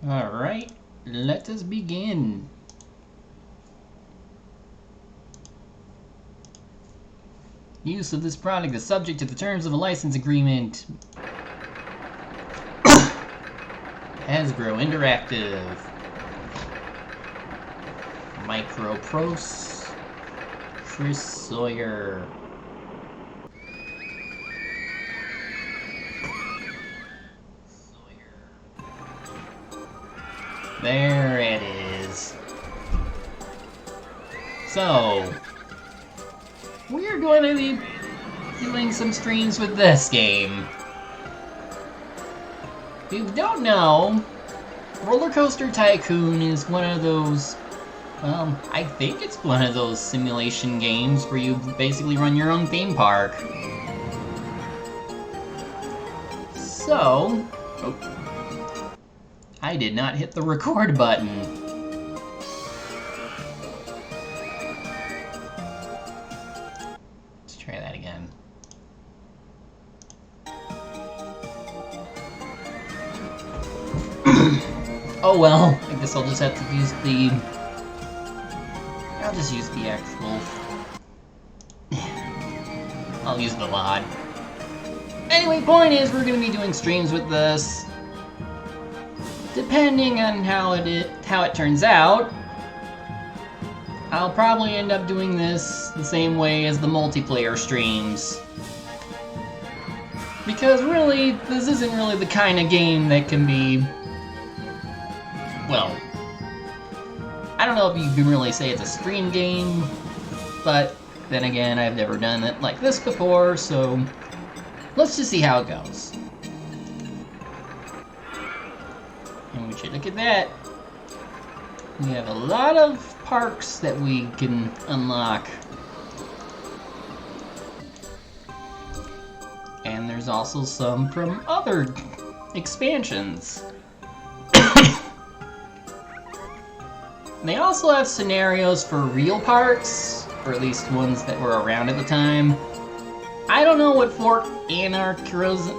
Alright, let us begin. Use of this product is subject to the terms of a license agreement. Hasbro Interactive. Microprose. Chris Sawyer. There it is. So, we're going to be doing some streams with this game. If you don't know, RollerCoaster Tycoon is one of those, well, I think it's one of those simulation games where you basically run your own theme park. So, I did not hit the record button. Let's try that again. Oh well, I guess I'll just have to use the... I'll just use the actual... I'll use the VOD. Anyway, point is, we're gonna be doing streams with this. Depending on how it turns out, I'll probably end up doing this the same way as the multiplayer streams. Because really, this isn't really the kind of game that can be... Well, I don't know if you can really say it's a stream game, but then again, I've never done it like this before, so let's just see how it goes. And would you look at that? We have a lot of parks that we can unlock. And there's also some from other expansions. They also have scenarios for real parks, or at least ones that were around at the time. I don't know what Fort Anachronism,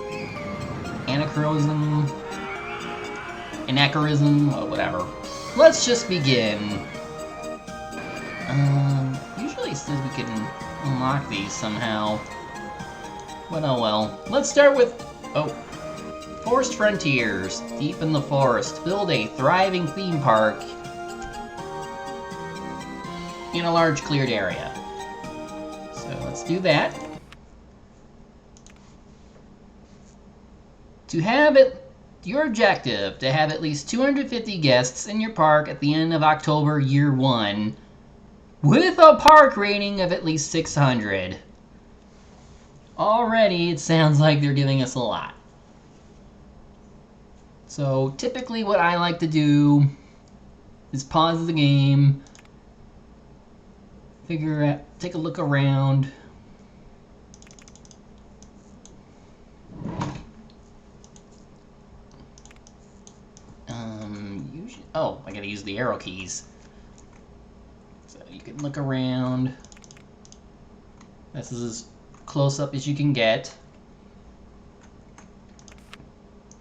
or whatever. Let's just begin. Usually it says we can unlock these somehow. But oh well. Let's start with... Forest Frontiers. Deep in the forest. Build a thriving theme park in a large cleared area. So let's do that. To have it, your objective, to have at least 250 guests in your park at the end of October year 1, with a park rating of at least 600. Already, it sounds like they're giving us a lot. So typically what I like to do is pause the game, figure out, take a look around. Usually, I gotta use the arrow keys. So you can look around. This is as close up as you can get.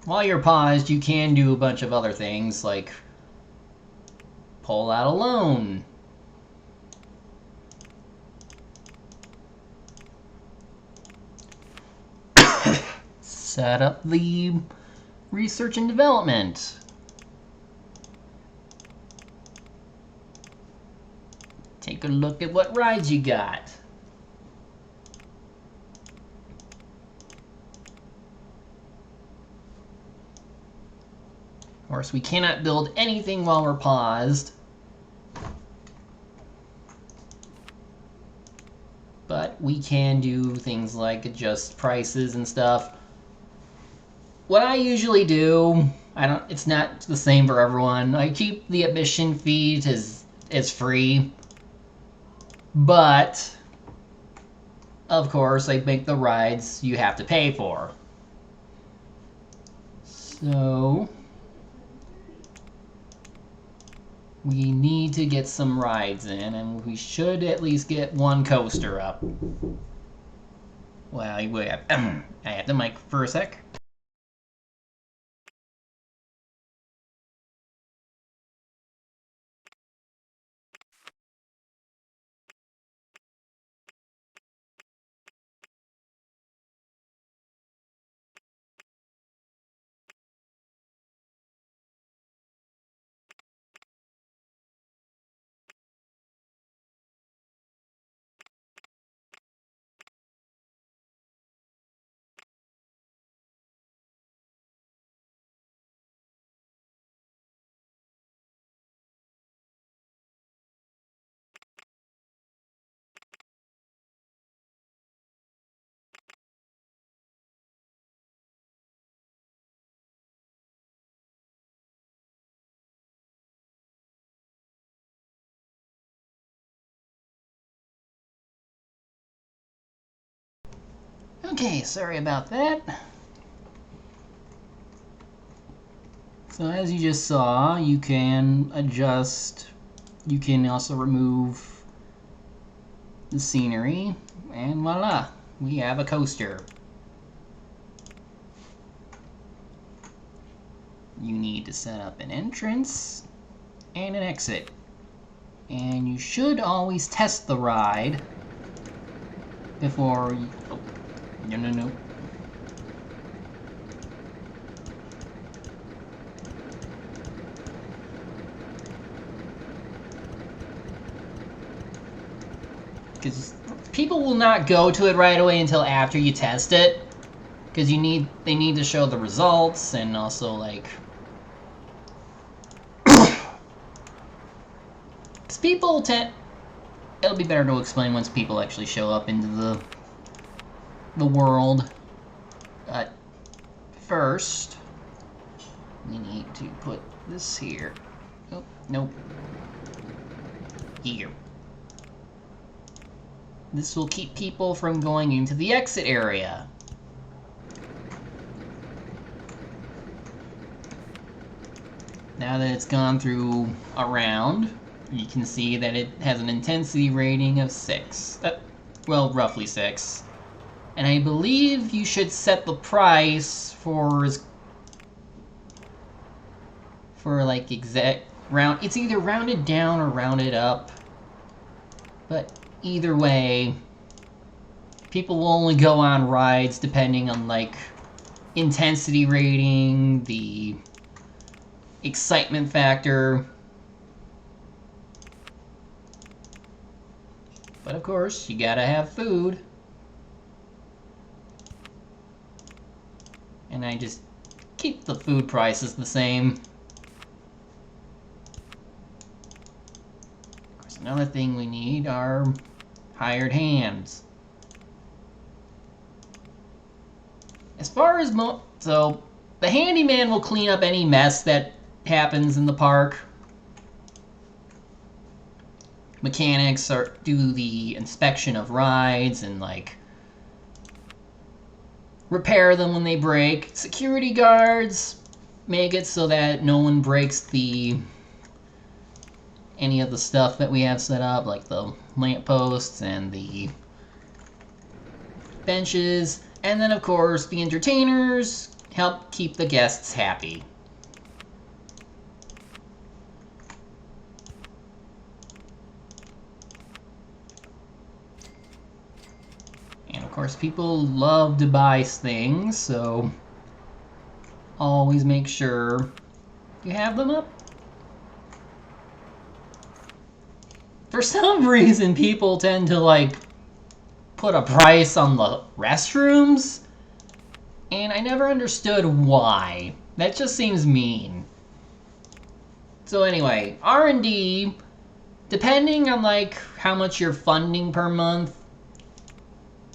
While you're paused, you can do a bunch of other things, like pull out a loan. Set up the research and development. Take a look at what rides you got. Of course, we cannot build anything while we're paused. But we can do things like adjust prices and stuff. What I usually do, it's not the same for everyone. I keep the admission fee as free. But of course, I make the rides you have to pay for. So we need to get some rides in, and we should at least get one coaster up. Well, I have the mic for a sec. Okay, sorry about that. So as you just saw, you can adjust, you can also remove the scenery, and voila, we have a coaster. You need to set up an entrance and an exit. And you should always test the ride before you... Oh, no. Because people will not go to it right away until after you test it. Because they need to show the results, and also like... Because people it'll be better to explain once people actually show up into the world. But first, we need to put this here. Oh, nope. Here. This will keep people from going into the exit area. Now that it's gone through a round, you can see that it has an intensity rating of 6. Well, roughly 6. And I believe you should set the price for like exact round. It's either rounded down or rounded up. But either way, people will only go on rides depending on like intensity rating, the excitement factor. But of course, you gotta have food. And I just keep the food prices the same. Of course, another thing we need are hired hands. As far as so the handyman will clean up any mess that happens in the park. Mechanics do the inspection of rides and like repair them when they break. Security guards make it so that no one breaks any of the stuff that we have set up, like the lampposts and the benches. And then of course the entertainers help keep the guests happy. course, people love to buy things, so always make sure you have them up. For some reason, people tend to, like, put a price on the restrooms, and I never understood why. That just seems mean. So anyway, R&D, depending on, like, how much you're funding per month,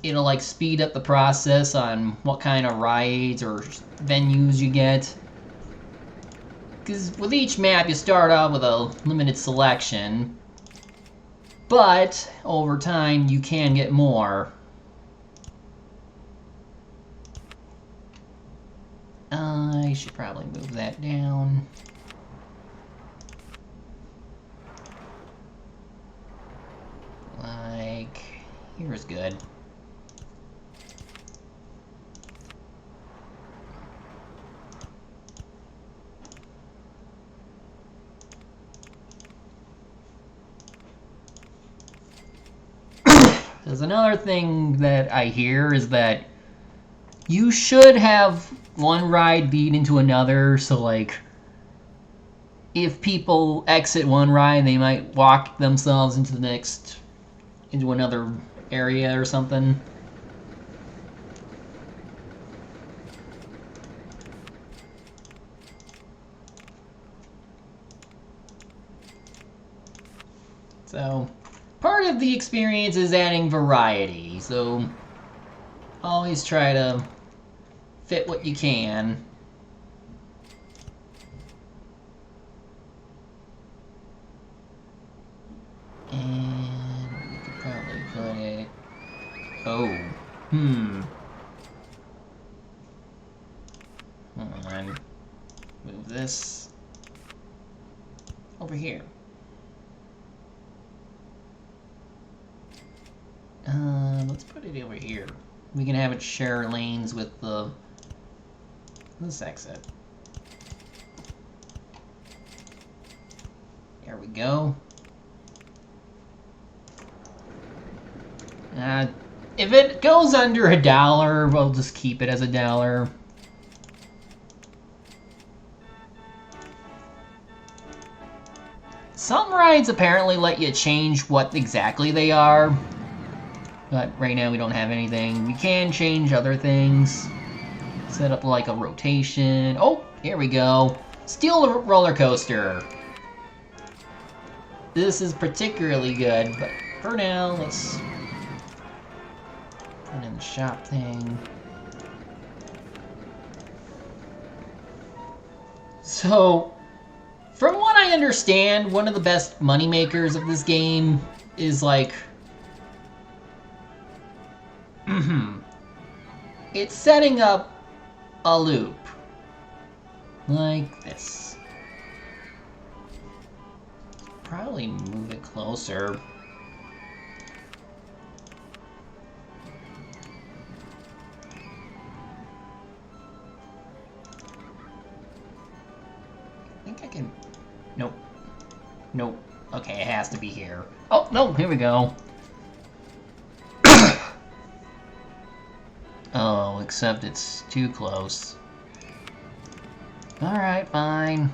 it'll, like, speed up the process on what kind of rides or venues you get. Because with each map, you start off with a limited selection, but over time, you can get more. I should probably move that down. Like, here's good. There's another thing that I hear is that you should have one ride lead into another, so like if people exit one ride, they might walk themselves into another area or something. So part of the experience is adding variety, so always try to fit what you can. And we could probably put it... Oh. Hold on. Move this over here. Let's put it over here. We can have it share lanes with this exit. There we go. If it goes under $1, we'll just keep it as $1. Some rides apparently let you change what exactly they are, but right now we don't have anything. We can change other things. Set up like a rotation. Oh, here we go. Steal the roller coaster. This is particularly good, but for now, let's put in the shop thing. So, from what I understand, one of the best money makers of this game is like... it's setting up a loop. Like this. Probably move it closer. I think I can... Nope. Nope. Okay, it has to be here. Oh, no, here we go. Oh, except it's too close. Alright, fine.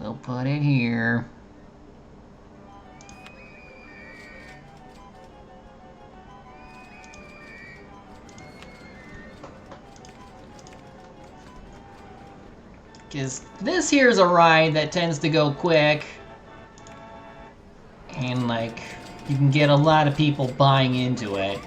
We'll put it here. Because this here's a ride that tends to go quick. And, like, you can get a lot of people buying into it.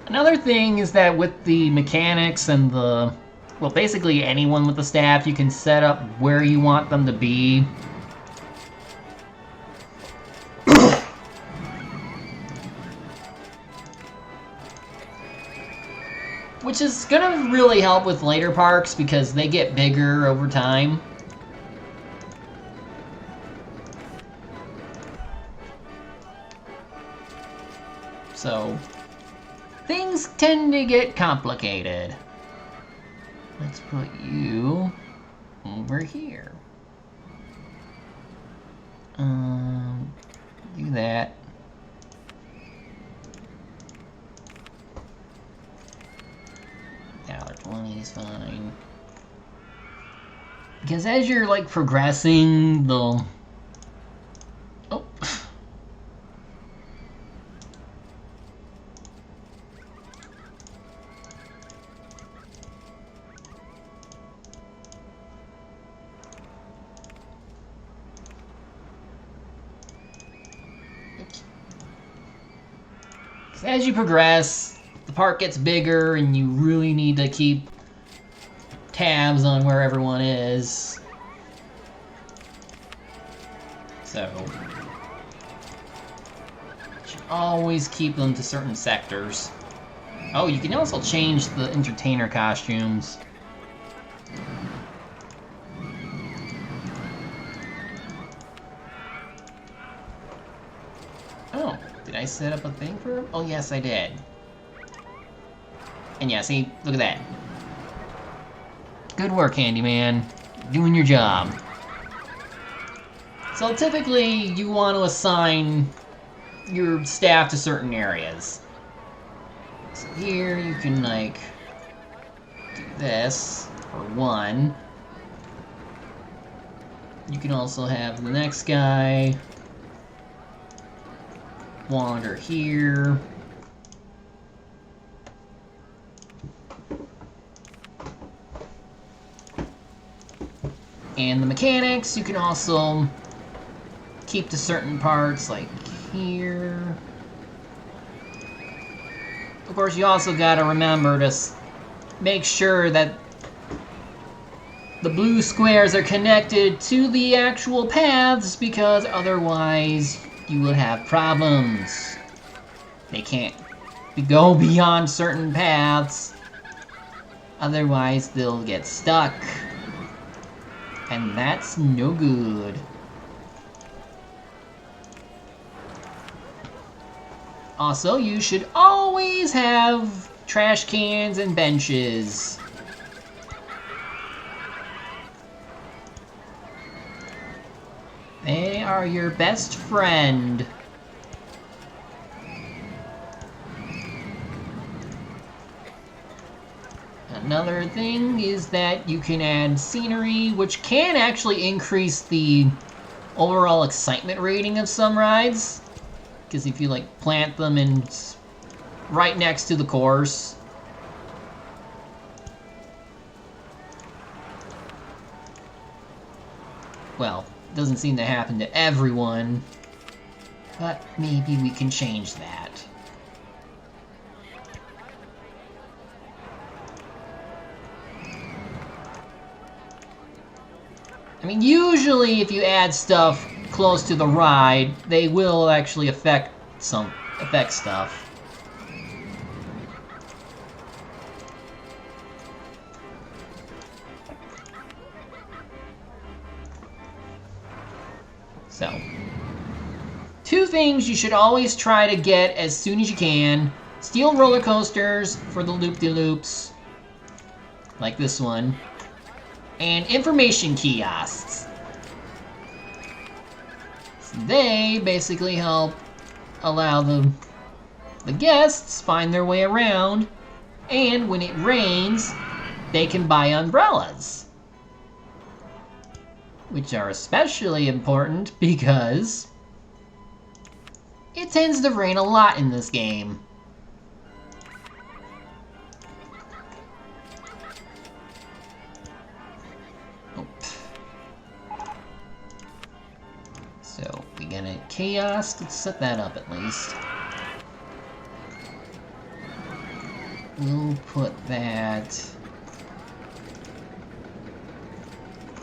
Another thing is that with the mechanics and the... well, basically anyone with the staff, you can set up where you want them to be. Which is gonna really help with later parks because they get bigger over time. So things tend to get complicated. Let's put you over here. Do that. $1.20 is fine. Because as you're like progressing, the oh. As you progress, the park gets bigger and you really need to keep tabs on where everyone is. So, you should always keep them to certain sectors. Oh, you can also change the entertainer costumes. Oh. Did I set up a thing for him? Oh, yes, I did. And yeah, see? Look at that. Good work, handyman. Doing your job. So typically, you want to assign your staff to certain areas. So here, you can, like, do this for one. You can also have the next guy wander here. And the mechanics, you can also keep to certain parts, like here. Of course, you also gotta remember to make sure that the blue squares are connected to the actual paths, because otherwise you will have problems. They can't go beyond certain paths, otherwise they'll get stuck. And that's no good. Also, you should always have trash cans and benches. They are your best friend. Another thing is that you can add scenery, which can actually increase the overall excitement rating of some rides. Because if you like plant them in right next to the course. Well, it doesn't seem to happen to everyone, but maybe we can change that. I mean, usually if you add stuff close to the ride, they will actually affect stuff. So, two things you should always try to get as soon as you can. Steel roller coasters for the loop-de-loops, like this one, and information kiosks. They basically help allow the guests find their way around, and when it rains, they can buy umbrellas. Which are especially important because it tends to rain a lot in this game. So we got a kiosk. Let's set that up at least. We'll put that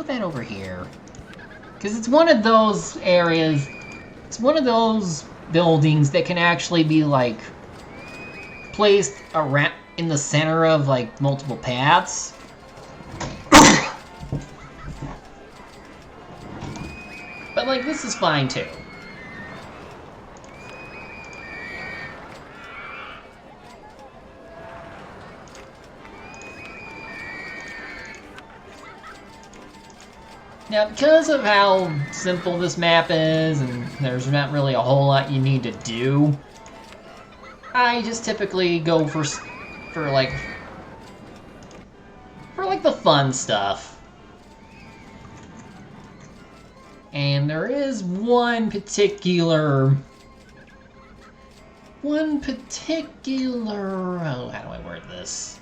over here, because it's one of those areas, it's one of those buildings that can actually be like placed around in the center of like multiple paths. But like this is fine too. Now, because of how simple this map is, and there's not really a whole lot you need to do, I just typically go for like the fun stuff. And there is one particular, oh, how do I word this?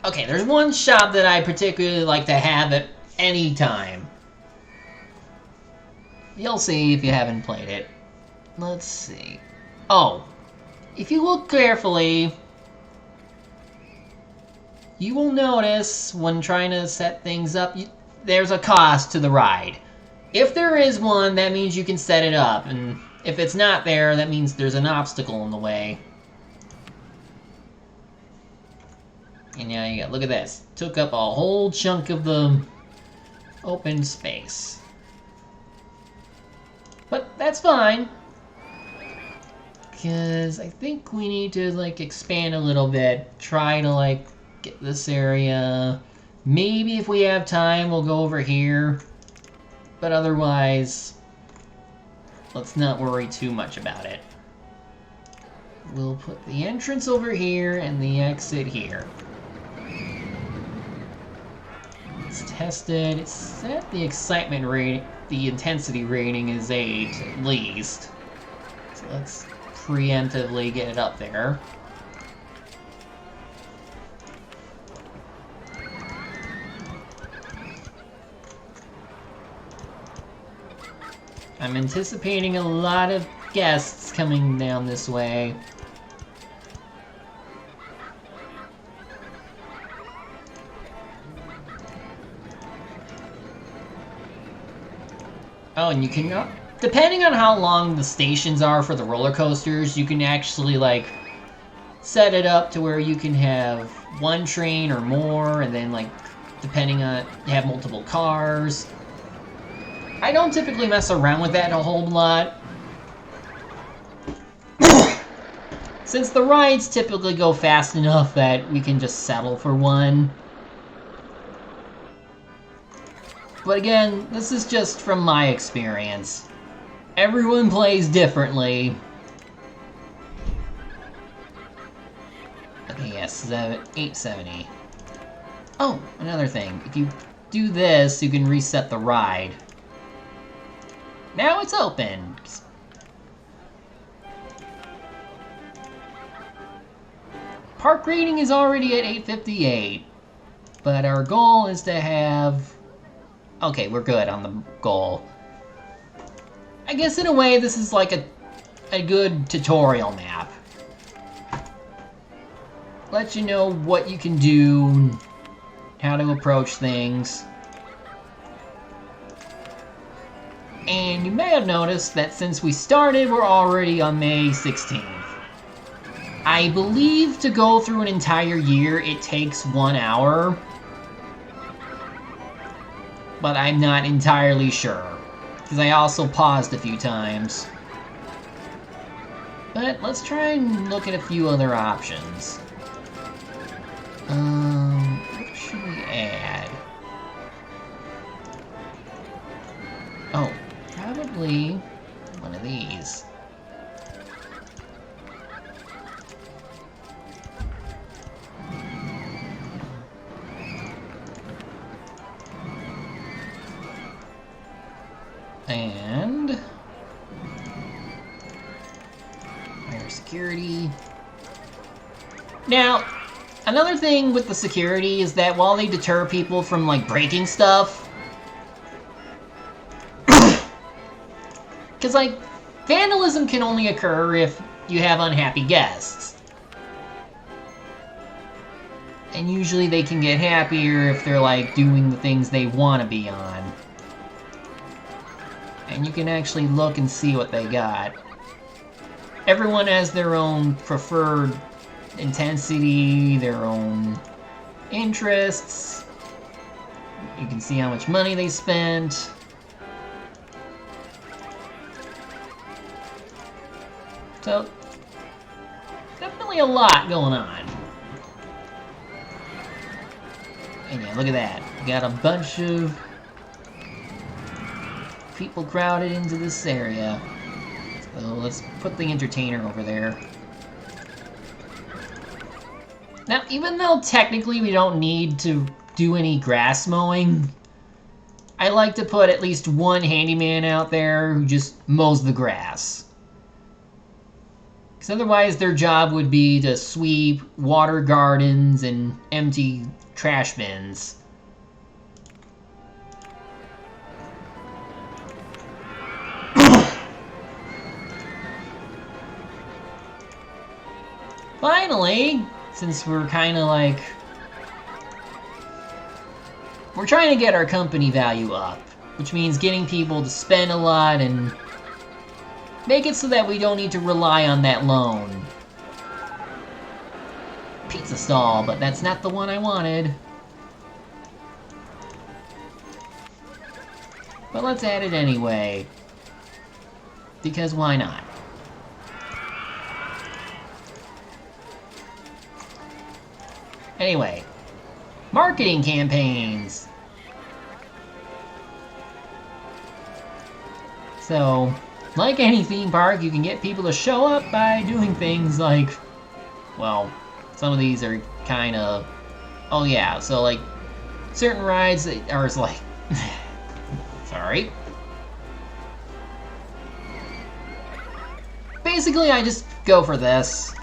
Okay, there's one shop that I particularly like to have at any time. You'll see if you haven't played it. Let's see. Oh, if you look carefully, you will notice when trying to set things up, there's a cost to the ride. If there is one, that means you can set it up, and if it's not there, that means there's an obstacle in the way. And now you got, look at this. Took up a whole chunk of the open space. But that's fine. Because I think we need to, like, expand a little bit. Try to, like, get this area. Maybe if we have time, we'll go over here. But otherwise, let's not worry too much about it. We'll put the entrance over here and the exit here. Let's test it. It's set the excitement rating, the intensity rating is 8 at least. So let's preemptively get it up there. I'm anticipating a lot of guests coming down this way. Oh, and you can, depending on how long the stations are for the roller coasters, you can actually, like, set it up to where you can have one train or more, and then, like, depending on, you have multiple cars. I don't typically mess around with that a whole lot, since the rides typically go fast enough that we can just settle for one. But again, this is just from my experience. Everyone plays differently. Okay, yes, 870. Oh, another thing. If you do this, you can reset the ride. Now it's open. Park rating is already at 858. But our goal is to have... Okay, we're good on the goal. I guess in a way this is like a good tutorial map. Let you know what you can do, how to approach things. And you may have noticed that since we started, we're already on May 16th. I believe to go through an entire year, it takes 1 hour. But I'm not entirely sure, because I also paused a few times. But let's try and look at a few other options. What should we add? Oh, probably one of these. And higher security. Now, another thing with the security is that while they deter people from, like, breaking stuff, because, like, vandalism can only occur if you have unhappy guests. And usually they can get happier if they're, like, doing the things they want to be on. And you can actually look and see what they got. Everyone has their own preferred intensity, their own interests. You can see how much money they spent. So, definitely a lot going on. And yeah, look at that. We got a bunch of people crowded into this area. So let's put the entertainer over there. Now, even though technically we don't need to do any grass mowing, I like to put at least one handyman out there who just mows the grass. Because otherwise their job would be to sweep, water gardens, and empty trash bins. Finally, since we're kind of like... We're trying to get our company value up, which means getting people to spend a lot and make it so that we don't need to rely on that loan. Pizza stall, but that's not the one I wanted. But let's add it anyway. Because why not? Anyway, marketing campaigns. So, like any theme park, you can get people to show up by doing things like, well, some of these are kind of, oh yeah, so like, certain rides that are like, sorry. Basically, I just go for this.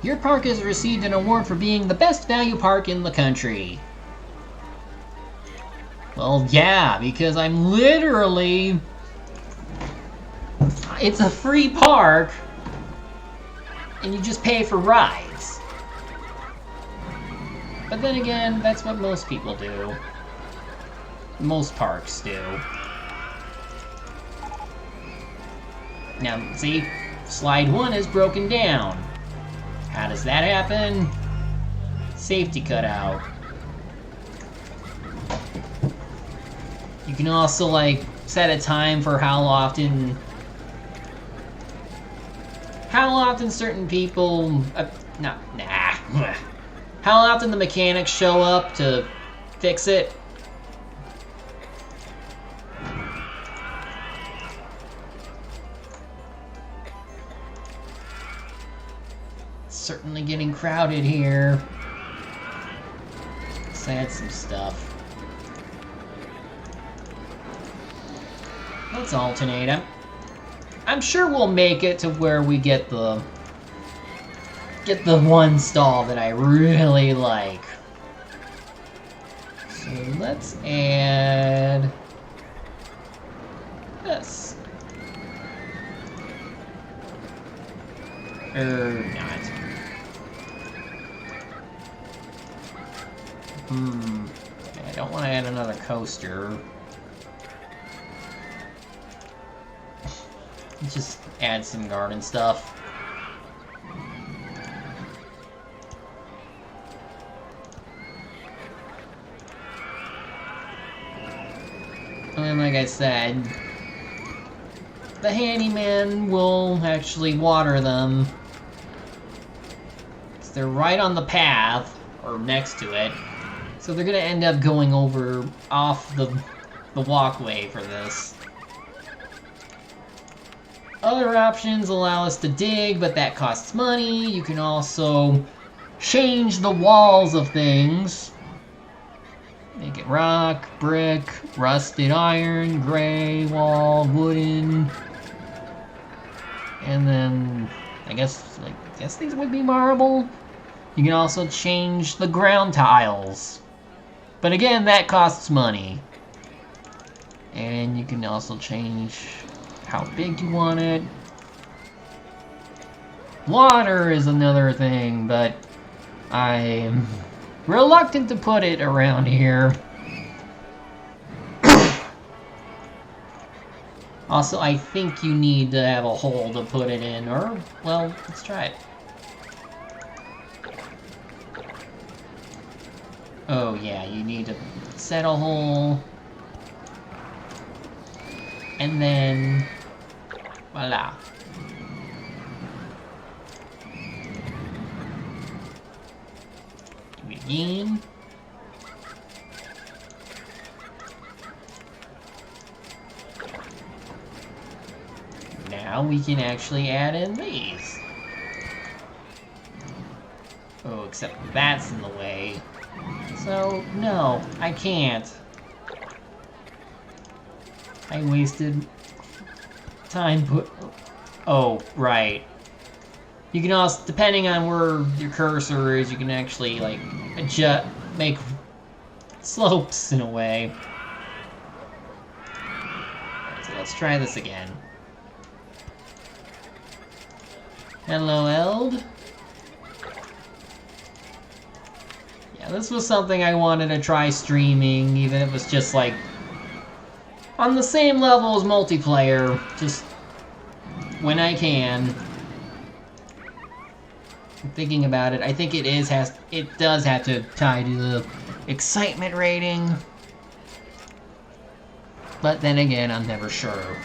Your park has received an award for being the best value park in the country. Well, yeah, because I'm literally... It's a free park, and you just pay for rides. But then again, that's what most people do. Most parks do. Now, see? Slide 1 is broken down. How does that happen? Safety cutout. You can also, like, set a time for how often certain people... How often the mechanics show up to fix it. Certainly getting crowded here. Let's add some stuff. Let's alternate. I'm sure we'll make it to where we get the one stall that I really like. So let's add this. Or not. I don't want to add another coaster. Just add some garden stuff. And then, like I said, the handyman will actually water them. So they're right on the path, or next to it. So they're gonna end up going off the walkway for this. Other options allow us to dig, but that costs money. You can also change the walls of things. Make it rock, brick, rusted iron, gray wall, wooden. And then, I guess these would be marble. You can also change the ground tiles. But again, that costs money. And you can also change how big you want it. Water is another thing, but I'm reluctant to put it around here. Also, I think you need to have a hole to put it in, or, well, let's try it. Oh yeah, you need to set a hole. And then, voila. again. Now we can actually add in these. Oh, except that's in the way. So, no, I can't. I wasted time Oh, right. You can also, depending on where your cursor is, you can actually, like, adjust, make slopes in a way. Alright, so let's try this again. Hello, Eld. Yeah, this was something I wanted to try streaming, even if it was just, like, on the same level as multiplayer, just when I can. I'm thinking about it, I think it does have to tie to the excitement rating. But then again, I'm never sure.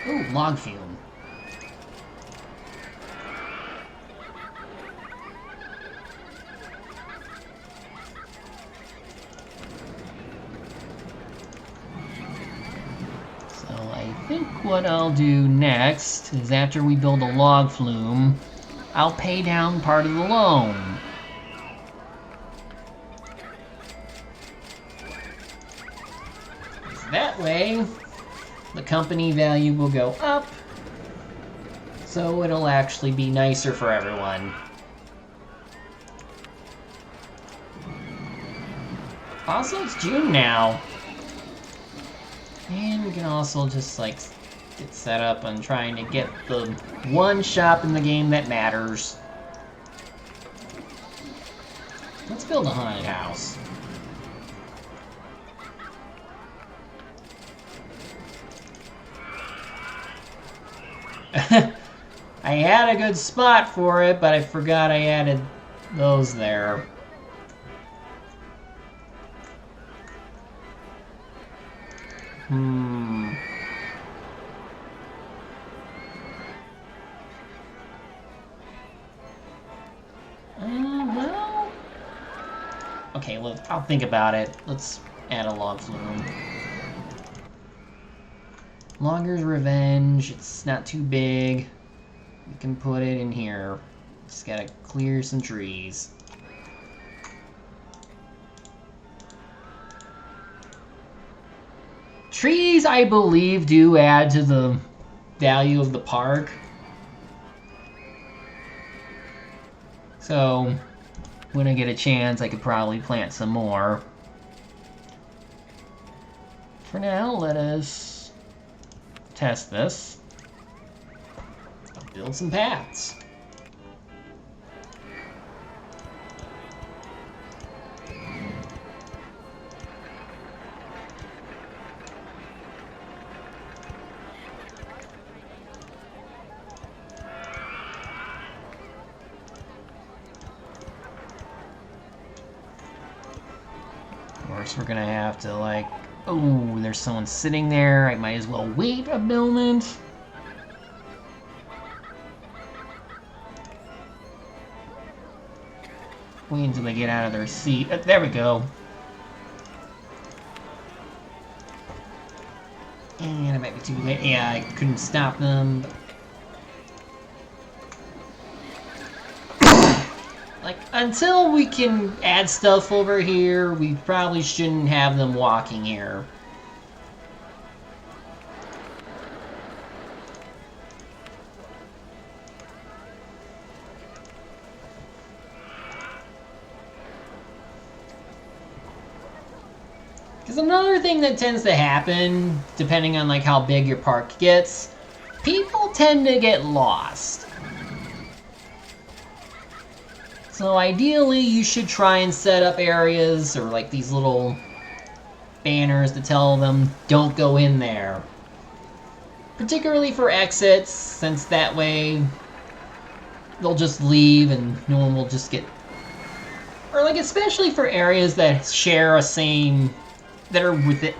Ooh, log fume. I think what I'll do next is after we build a log flume, I'll pay down part of the loan. That way, the company value will go up, so it'll actually be nicer for everyone. Also, it's June now. And we can also just, like, get set up on trying to get the one shop in the game that matters. Let's build a haunted house. I had a good spot for it, but I forgot I added those there. Well... Okay, well, I'll think about it. Let's add a log flume. Logger's Revenge. It's not too big. We can put it in here. Just gotta clear some trees. Trees, I believe, do add to the value of the park. So, when I get a chance, I could probably plant some more. For now, let us test this. Build some paths. Of course, we're gonna have to, like, oh, there's someone sitting there. I might as well wait a moment. Wait until they get out of their seat. There we go. And it might be too late. Yeah, I couldn't stop them. Like, until we can add stuff over here, we probably shouldn't have them walking here. Because another thing that tends to happen, depending on like how big your park gets, people tend to get lost. So ideally, you should try and set up areas or like these little banners to tell them, don't go in there. Particularly for exits, since that way they'll just leave and no one will just get... Or like especially for areas that share a same... that are with it.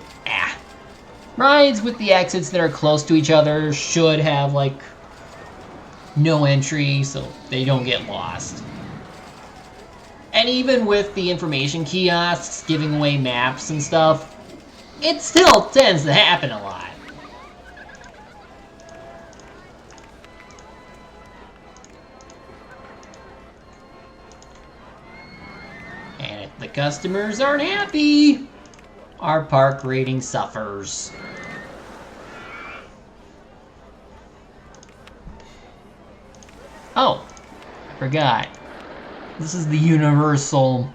Rides with the exits that are close to each other should have like no entry, so they don't get lost. And even with the information kiosks giving away maps and stuff, it still tends to happen a lot. And if the customers aren't happy, our park rating suffers. Oh, I forgot. This is the universal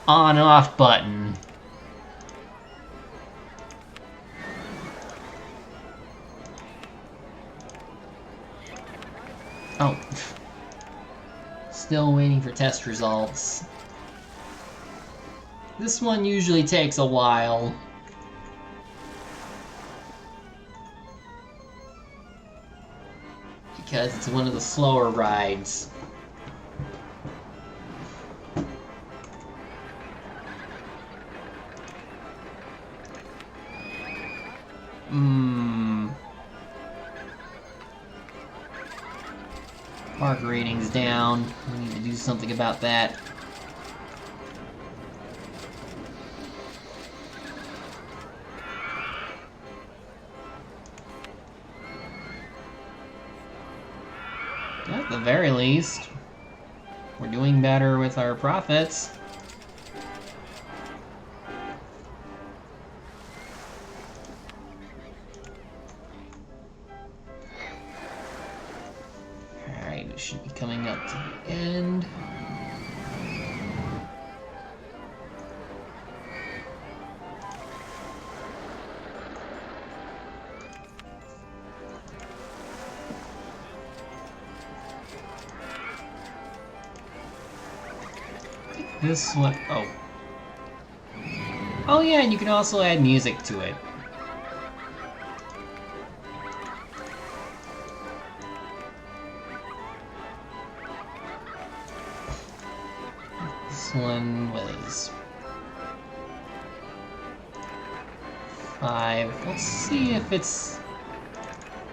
on-off button. Oh. Still waiting for test results. This one usually takes a while. Because it's one of the slower rides. Park rating's down. We need to do something about that. At the very least, we're doing better with our profits. Alright, it should be coming up to the end. This one, oh. Oh yeah, and you can also add music to it. This one was 5. Let's see if it's...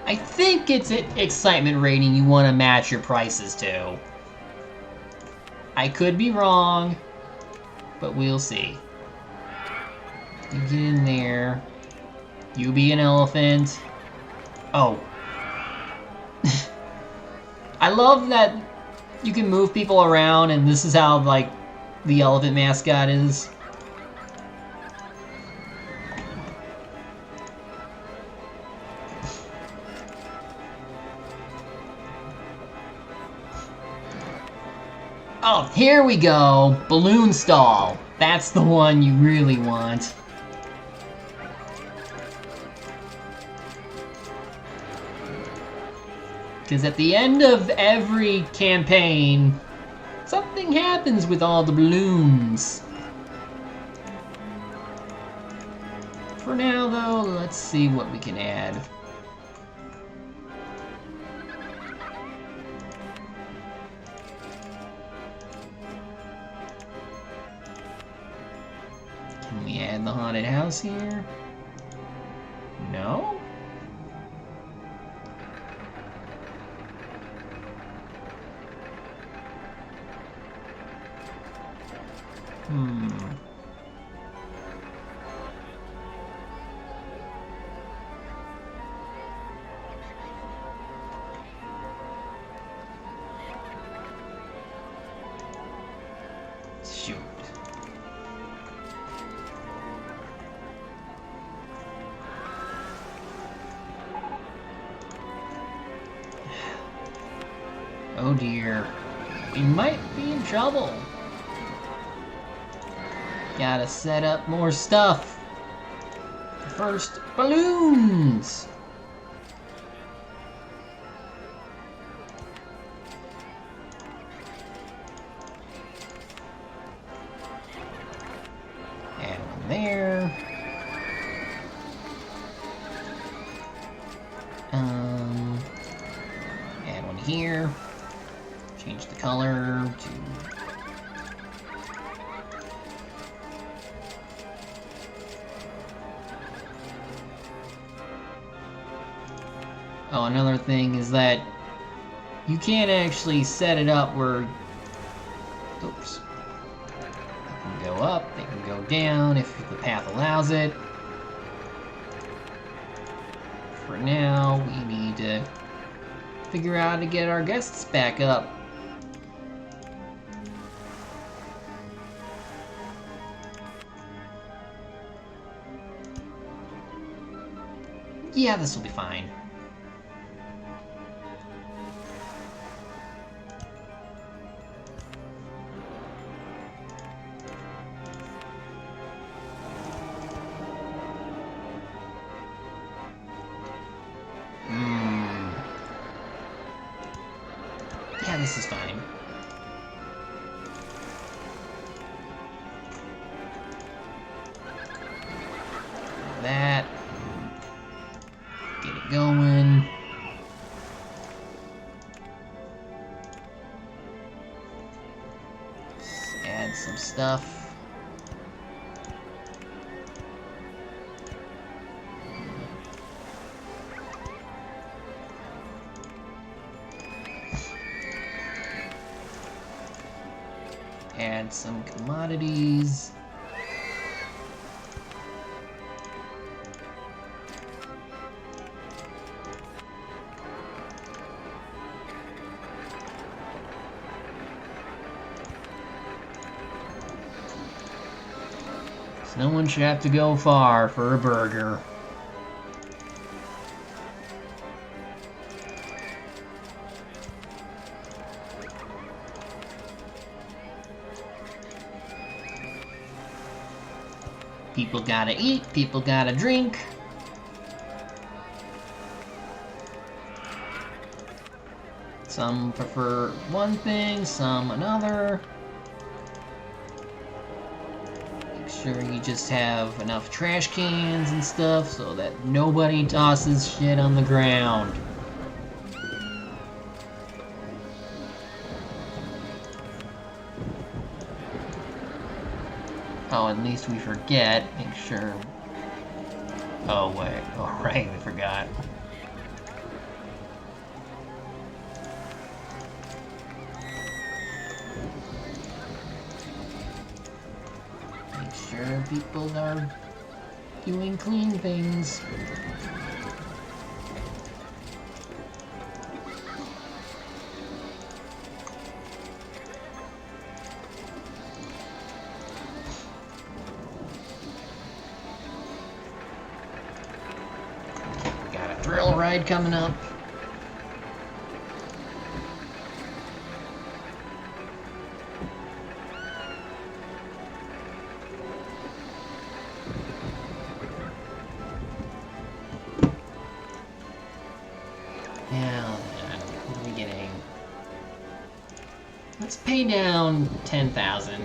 I think it's an excitement rating you want to match your prices to. I could be wrong, but we'll see. You get in there. You be an elephant. Oh. I love that you can move people around, and this is how, like, the elephant mascot is. Oh, here we go! Balloon stall. That's the one you really want. Because at the end of every campaign, something happens with all the balloons. For now, though, let's see what we can add. Can we add the haunted house here? No? Shoot. Oh dear. We might be in trouble. Gotta set up more stuff. First, balloons! Add one there. Add one here. Change the color to... Oh, another thing is that you can't actually set it up where... Oops. They can go up, they can go down if the path allows it. For now, we need to figure out how to get our guests back up. Yeah, this will be fine. Yeah, this is fine. That. Get it going. Just add some stuff. Add some commodities. So no one should have to go far for a burger. People gotta eat, people gotta drink. Some prefer one thing, some another. Make sure you just have enough trash cans and stuff so that nobody tosses shit on the ground. Oh, at least we forget. Make sure... Oh, wait. Oh, right, we forgot. Make sure people are doing clean things. Thrill ride coming up. Now, what are we getting? Let's pay down 10,000.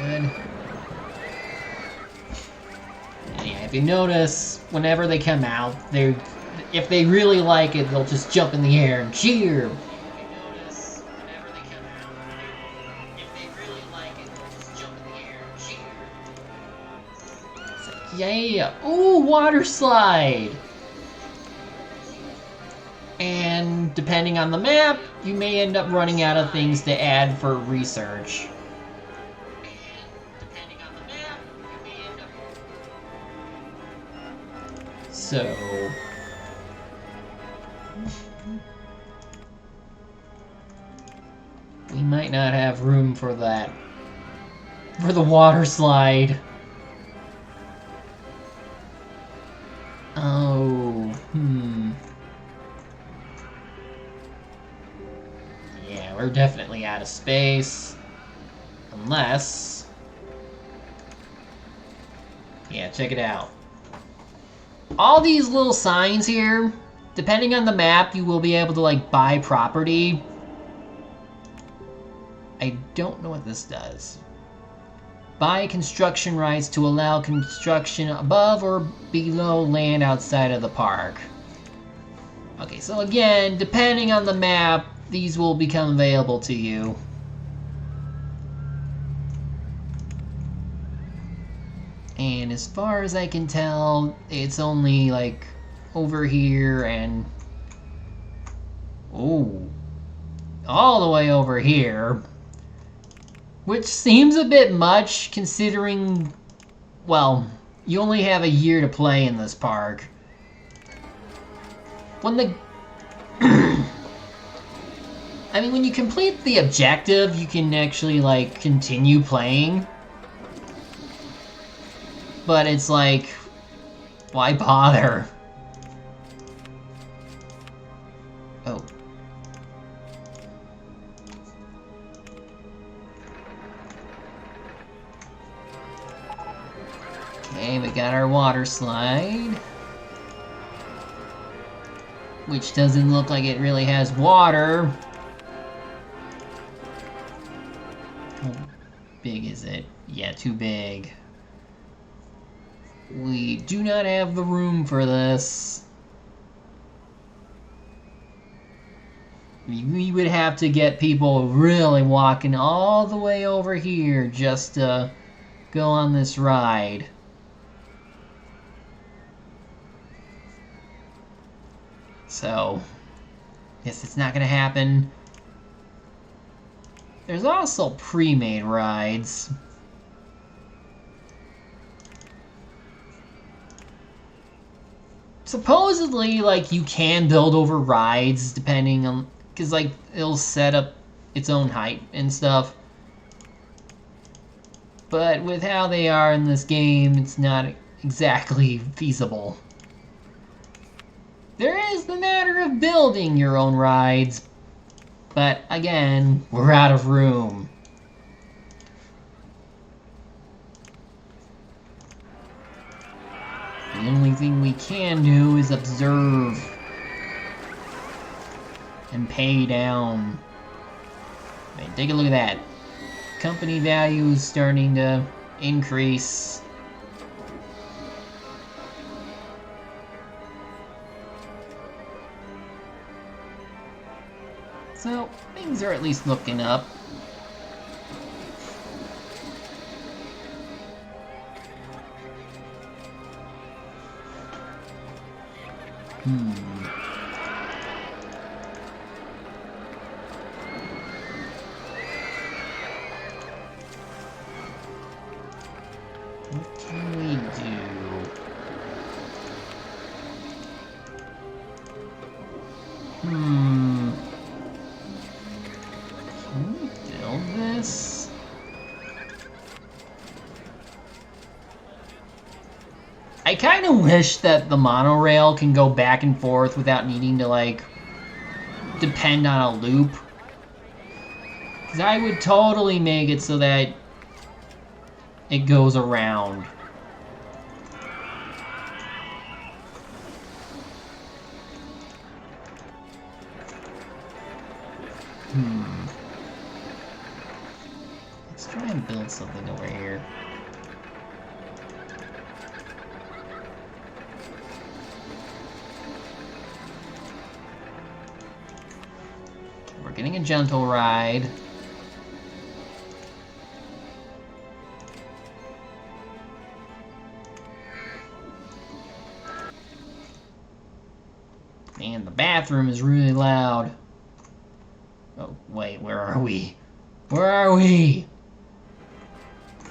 Good. Yeah, if you notice, whenever they come out, if they really like it, they'll just jump in the air and cheer. Yeah! Ooh, water slide! And depending on the map, you may end up running out of things to add for research. So... we might not have room for that. For the water slide. Oh, Yeah, we're definitely out of space. Unless... yeah, check it out. All these little signs here, depending on the map, you will be able to, like, buy property. I don't know what this does. Buy construction rights to allow construction above or below land outside of the park. Okay, so again, depending on the map, these will become available to you. And as far as I can tell, it's only like over here and oh, all the way over here, which seems a bit much considering, well, you only have a year to play in this park. When the I mean, when you complete the objective, you can actually like continue playing. But it's like, why bother? Oh. Okay, we got our water slide. Which doesn't look like it really has water. How big is it? Yeah, too big. We do not have the room for this. We would have to get people really walking all the way over here just to go on this ride. So, guess it's not gonna happen. There's also pre-made rides. Supposedly, like, you can build over rides depending on, because, like, it'll set up its own height and stuff. But with how they are in this game, it's not exactly feasible. There is the matter of building your own rides, but again, we're out of room. The only thing we can do is observe and pay down. I mean, take a look at that. Company value is starting to increase. So, things are at least looking up. What can we do? Can we build this? I kind of wish that the monorail can go back and forth without needing to, like, depend on a loop. Because I would totally make it so that it goes around. Let's try and build something over here. We're getting a gentle ride. Man, the bathroom is really loud. Oh, wait, where are we? Where are we?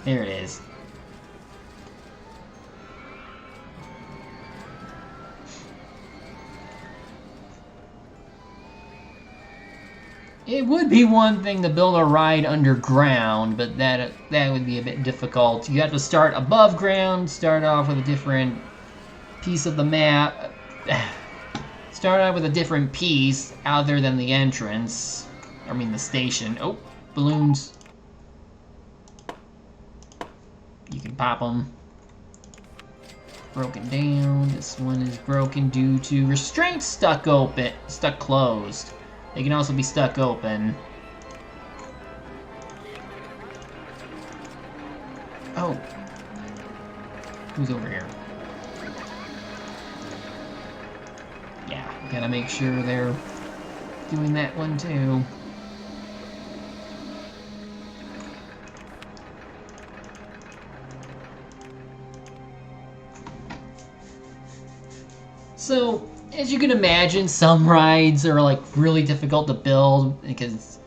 There it is. It would be one thing to build a ride underground, but that would be a bit difficult. You have to start above ground, start off with a different piece of the map. Start out with a different piece other than the entrance. I mean the station. Oh, balloons. You can pop them. Broken down. This one is broken due to restraints stuck closed. They can also be stuck open. Oh. Who's over here? Yeah, gotta make sure they're doing that one too. So, as you can imagine, some rides are like really difficult to build because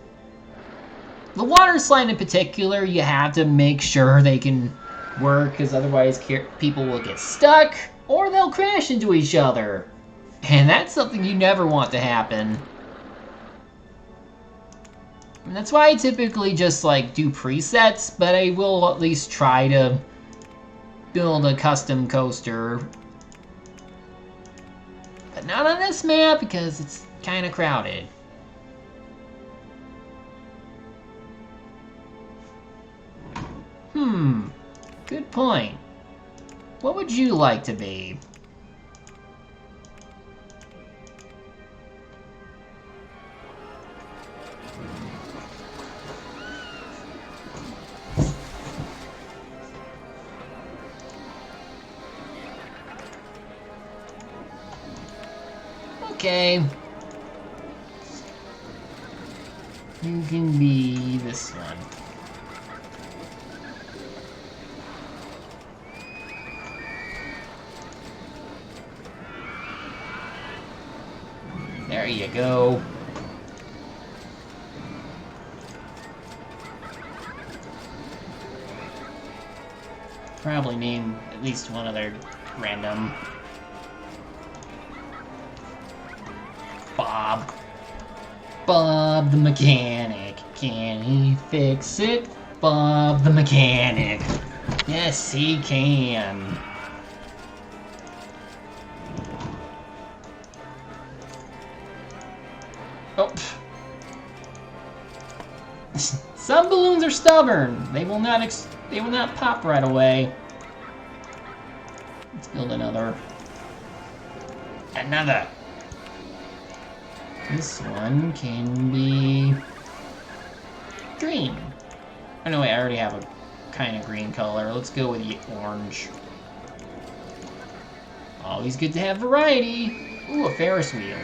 the water slide in particular, you have to make sure they can work because otherwise people will get stuck or they'll crash into each other. And that's something you never want to happen. And that's why I typically just like do presets, but I will at least try to build a custom coaster. But not on this map because it's kind of crowded. Good point. What would you like to be? Okay. You can be this one. There you go. Probably name at least one other random. Bob. Bob the mechanic. Can he fix it? Bob the mechanic. Yes, he can. Oh. Some balloons are stubborn. They will not pop right away. Let's build another. Another. This one can be green. Oh no, wait, I already have a kind of green color. Let's go with the orange. Always good to have variety. Ooh, a Ferris wheel.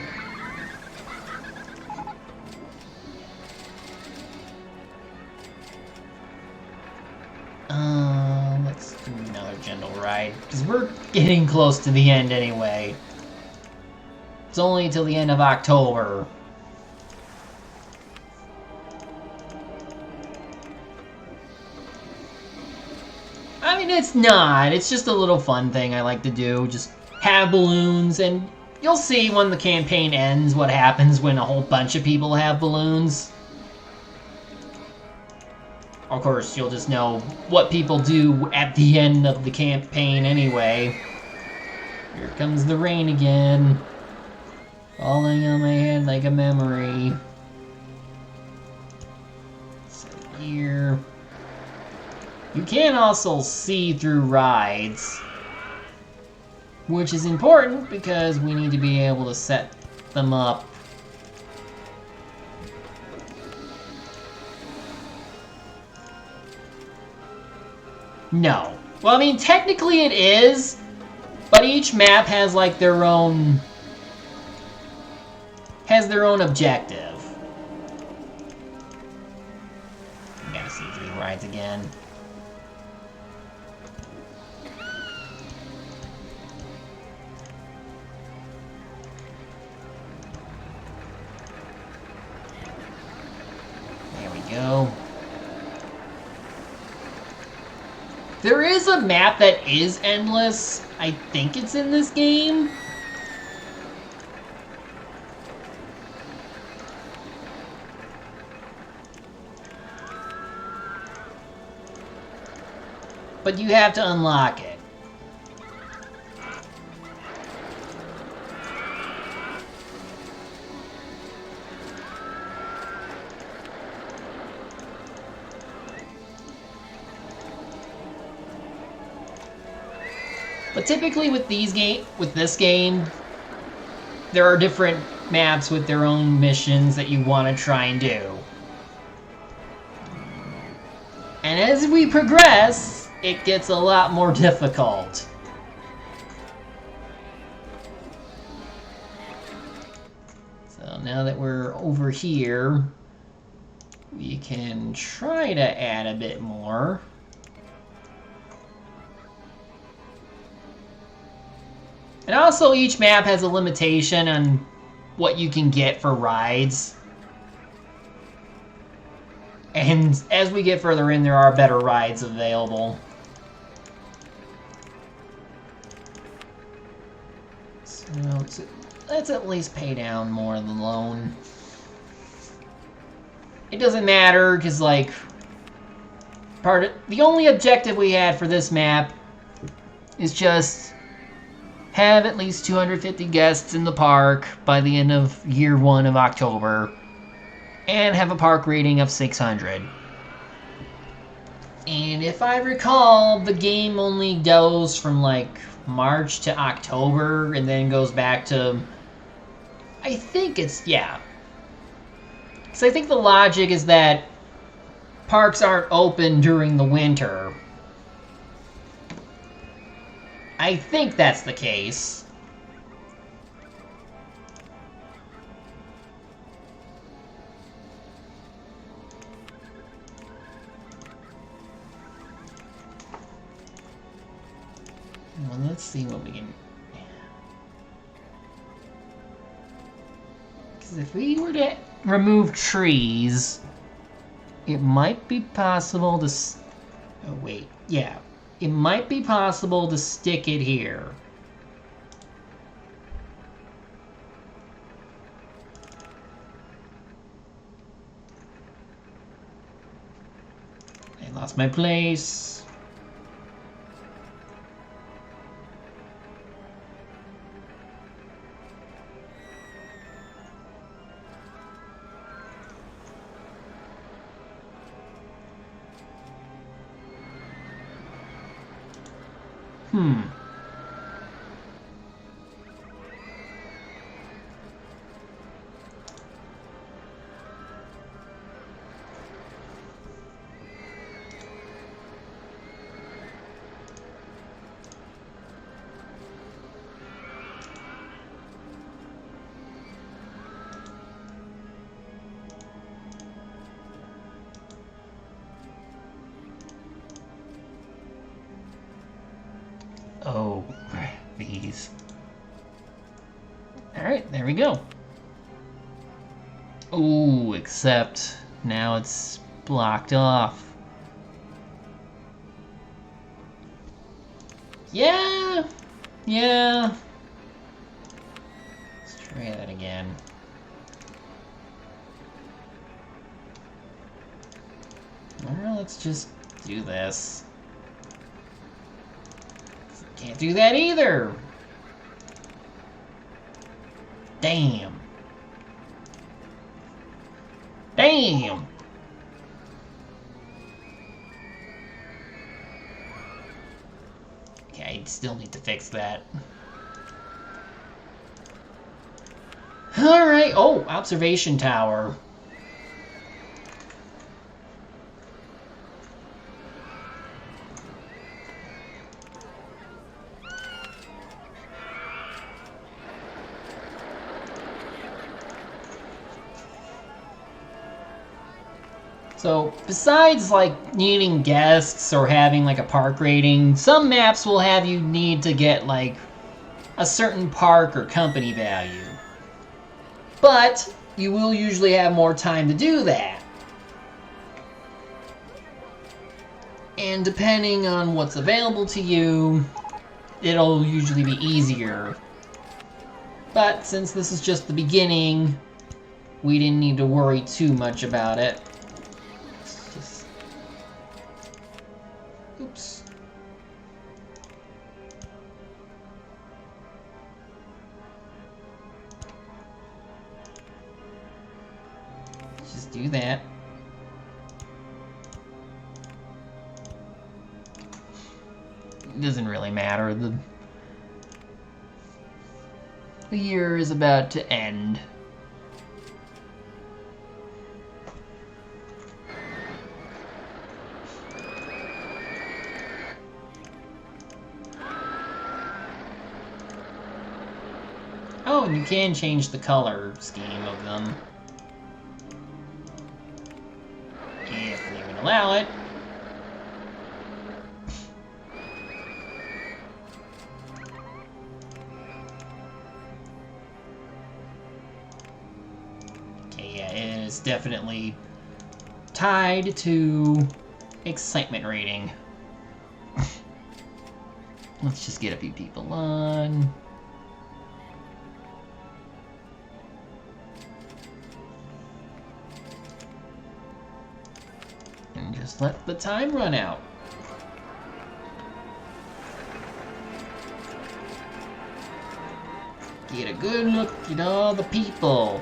Let's do another gentle ride, because we're getting close to the end anyway. It's only till the end of October. I mean, it's not. It's just a little fun thing I like to do. Just have balloons, and you'll see when the campaign ends what happens when a whole bunch of people have balloons. Of course, you'll just know what people do at the end of the campaign anyway. Here comes the rain again. Falling on my head like a memory. So here. You can also see through rides. Which is important because we need to be able to set them up. No. Well, I mean, technically it is, but each map has like their own objective. You gotta see through the rides again. There we go. There is a map that is endless. I think it's in this game. But you have to unlock it. But typically with this game, there are different maps with their own missions that you want to try and do. And as we progress, it gets a lot more difficult. So now that we're over here, we can try to add a bit more. And also, each map has a limitation on what you can get for rides. And as we get further in, there are better rides available. So let's at least pay down more of the loan. It doesn't matter, because, like, the only objective we had for this map is just have at least 250 guests in the park by the end of year 1 of October, and have a park rating of 600. And if I recall, the game only goes from like March to October, and then goes back to, I think it's, yeah. So I think the logic is that parks aren't open during the winter. I think that's the case. Well, let's see what we can... Because if we were to remove trees, it might be possible to... Oh, wait. Yeah. It might be possible to stick it here. I lost my place. Oh, these. Alright, there we go. Ooh, except now it's blocked off. Yeah! Let's try that again. Well, let's just do this. Can't do that either. Damn. Damn. Okay, I still need to fix that. Alright. Oh, observation tower. So, besides, like, needing guests or having, like, a park rating, some maps will have you need to get, like, a certain park or company value. But, you will usually have more time to do that. And depending on what's available to you, it'll usually be easier. But, since this is just the beginning, we didn't need to worry too much about it. Oops. Just do that. It doesn't really matter. The year is about to end. Oh, and you can change the color scheme of them. If they would allow it. Okay, yeah, it is definitely tied to excitement rating. Let's just get a few people on. And just let the time run out. Get a good look at all the people.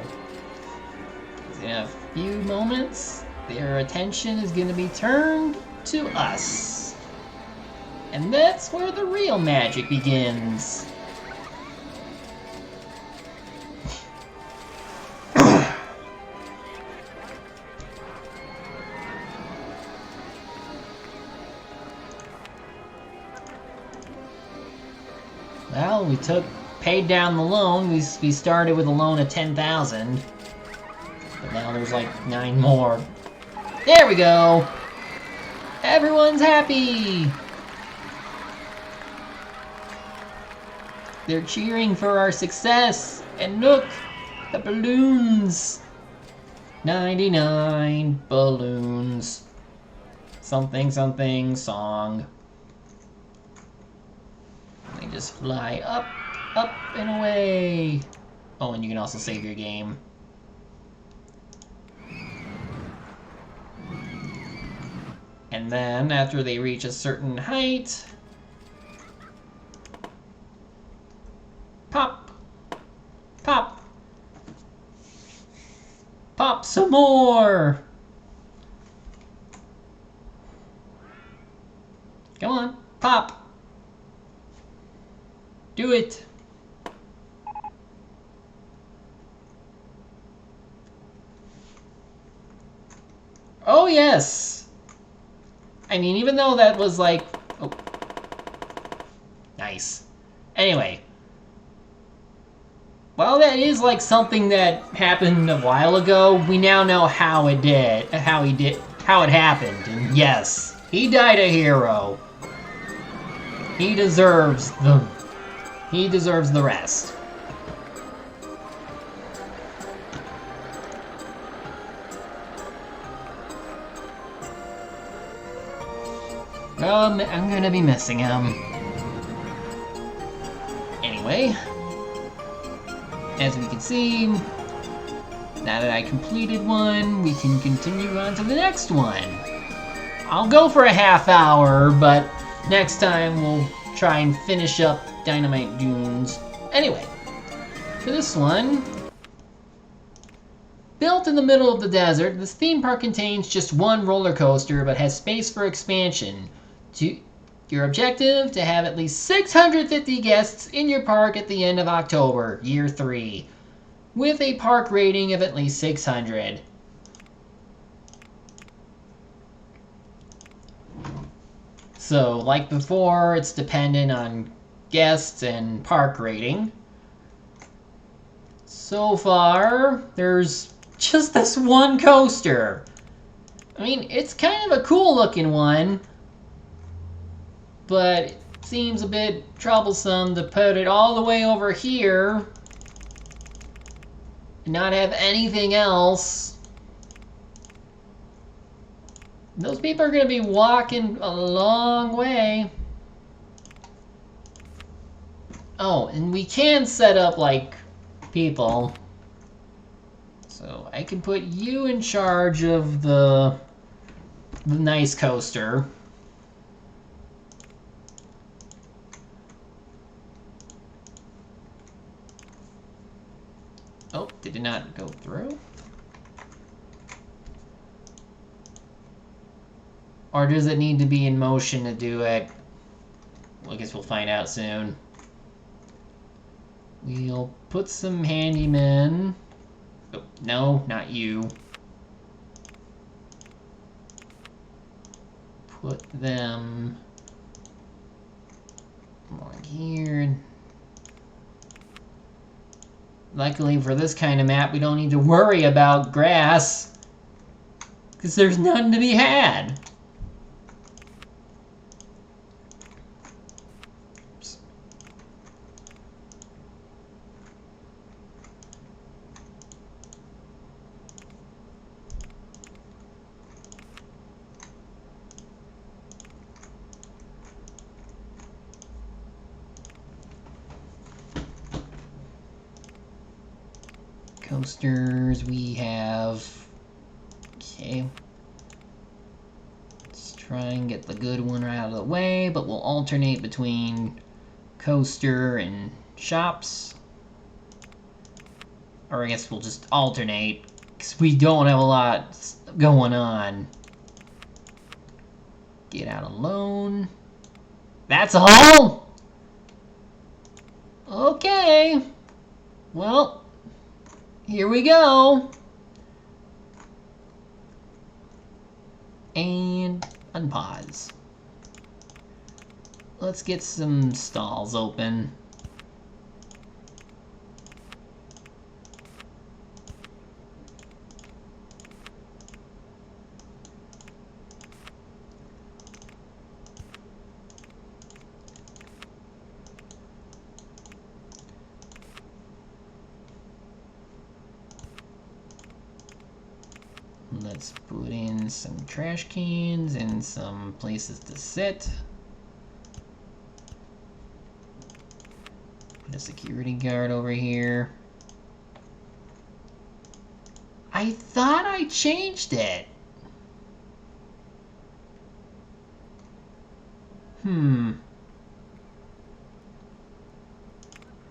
In a few moments, their attention is going to be turned to us. And that's where the real magic begins. Well, we paid down the loan. We started with a loan of 10,000. But now there's like 9 more. There we go! Everyone's happy! They're cheering for our success! And look! The balloons! 99 balloons. Something, something, song. They just fly up, up, and away. Oh, and you can also save your game. And then, after they reach a certain height, pop, pop, pop some more. Come on, pop. Do it. Oh, yes. I mean, even though that was like... Oh. Nice. Anyway. Well, that is like something that happened a while ago. We now know how it happened. And yes, he died a hero. He deserves the rest. I'm gonna be missing him. Anyway, as we can see, now that I completed one, we can continue on to the next one. I'll go for a half hour, but next time we'll try and finish up Dynamite Dunes. Anyway, for this one, built in the middle of the desert, this theme park contains just one roller coaster, but has space for expansion. Your objective, to have at least 650 guests in your park at the end of October, year 3, with a park rating of at least 600. So, like before, it's dependent on guests and park rating. So far, there's just this one coaster. I mean, it's kind of a cool looking one, but it seems a bit troublesome to put it all the way over here and not have anything else. Those people are going to be walking a long way. Oh, and we can set up, like, people. So I can put you in charge of the nice coaster. Oh, did it not go through? Or does it need to be in motion to do it? Well, I guess we'll find out soon. We'll put some handymen. Oh, no, not you. Put them more here. Luckily for this kind of map, we don't need to worry about grass. Because there's none to be had. Oops. Coasters we have. Okay. Let's try and get the good one right out of the way, but we'll alternate between coaster and shops. Or I guess we'll just alternate, because we don't have a lot going on. Get out alone. That's all? Okay. Well, here we go. And unpause. Let's get some stalls open. Let's put in some trash cans and some places to sit. Put a security guard over here. I thought I changed it.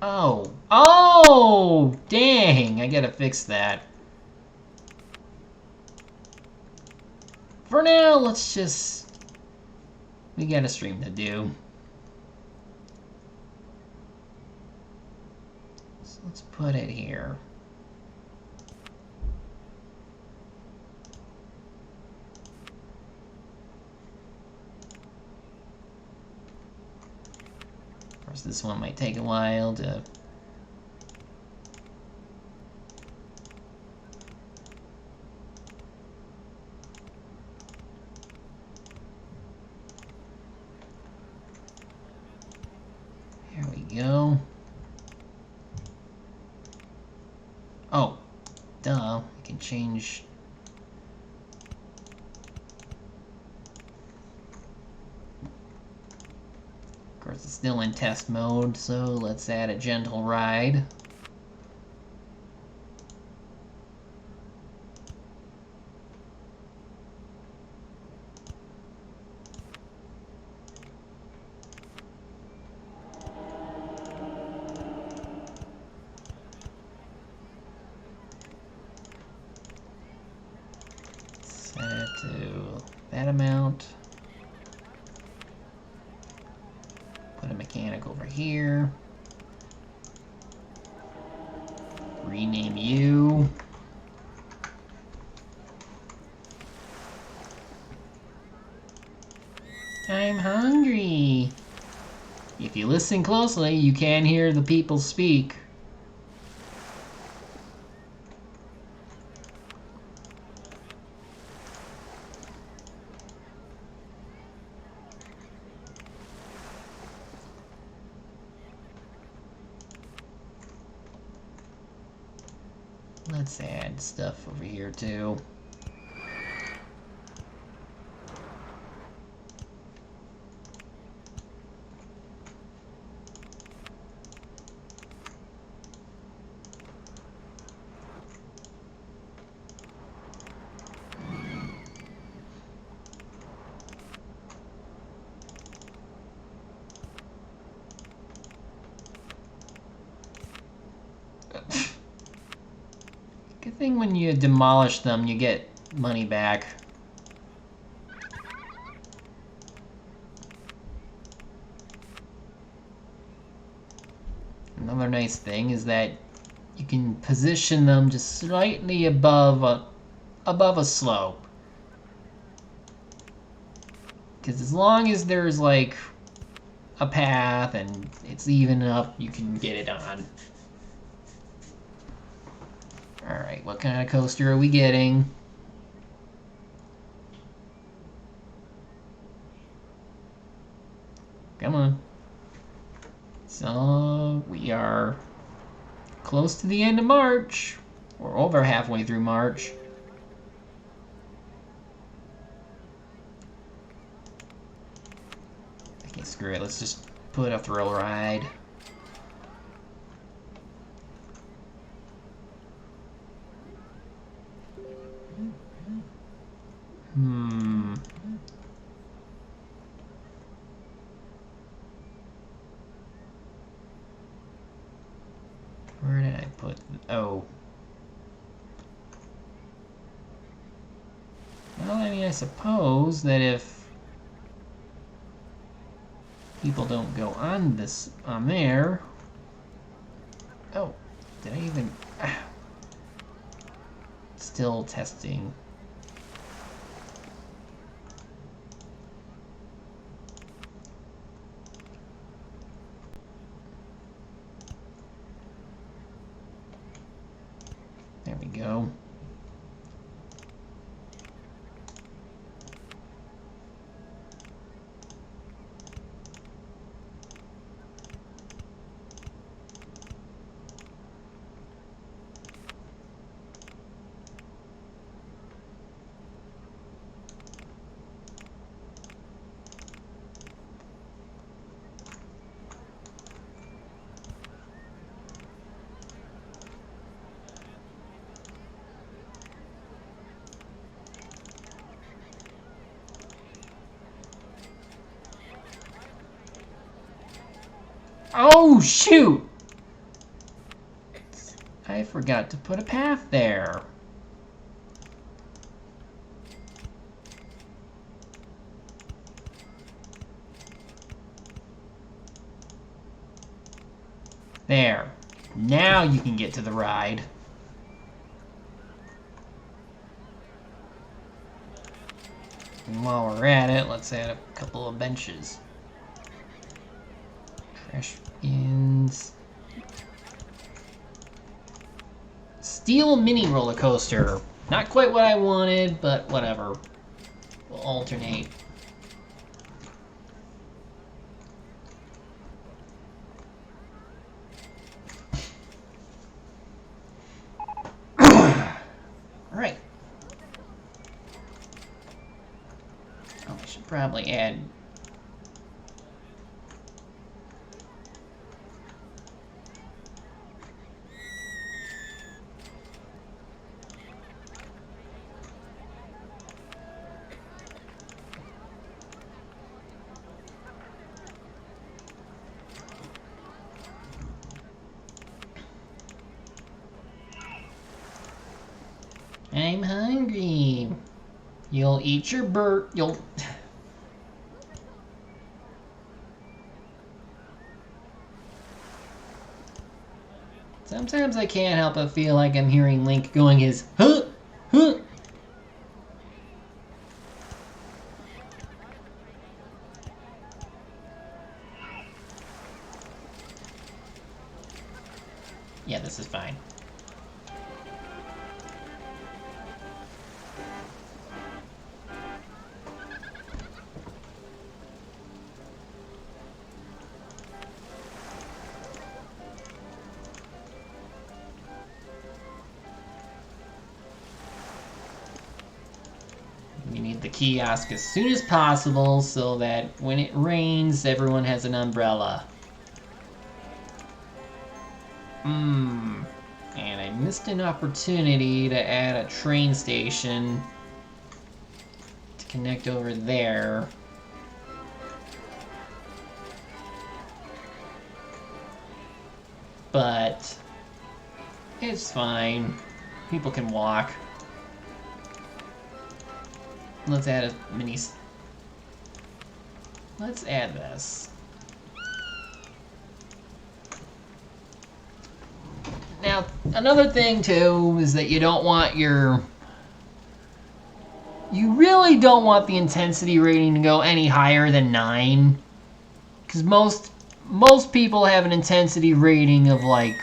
Oh. Oh! Dang! I gotta fix that. For now, let's just... We got a stream to do. So let's put it here. Of course, this one might take a while to... Go. Oh, duh. We can change. Of course, it's still in test mode, so let's add a gentle ride. That amount. Put a mechanic over here. Rename you. I'm hungry. If you listen closely, you can hear the people speak. Let's add stuff over here too. Good thing when you demolish them, you get money back. Another nice thing is that you can position them just slightly above a slope. Because as long as there's like a path and it's even enough, you can get it on. Alright, what kind of coaster are we getting? Come on. So, we are close to the end of March. We're over halfway through March. Okay, screw it. Let's just put a thrill ride. Where did I put... Oh. Well, I mean, I suppose that if people don't go on this, on there... Oh, did I even... Still testing. There we go. Oh, shoot! I forgot to put a path there. There. Now you can get to the ride. And while we're at it, let's add a couple of benches. Trash bins. Steel mini roller coaster. Not quite what I wanted, but whatever. We'll alternate. Alright. Oh, I should probably add... I'm hungry. You'll eat your bird. You'll... Sometimes I can't help but feel like I'm hearing Link going his huh, huh. Yeah, this is fine. We need the kiosk as soon as possible so that when it rains, everyone has an umbrella. And I missed an opportunity to add a train station to connect over there. But it's fine. People can walk. Let's add a mini... Let's add this. Now, another thing, too, is that you don't want your... You really don't want the intensity rating to go any higher than 9. Because most people have an intensity rating of, like...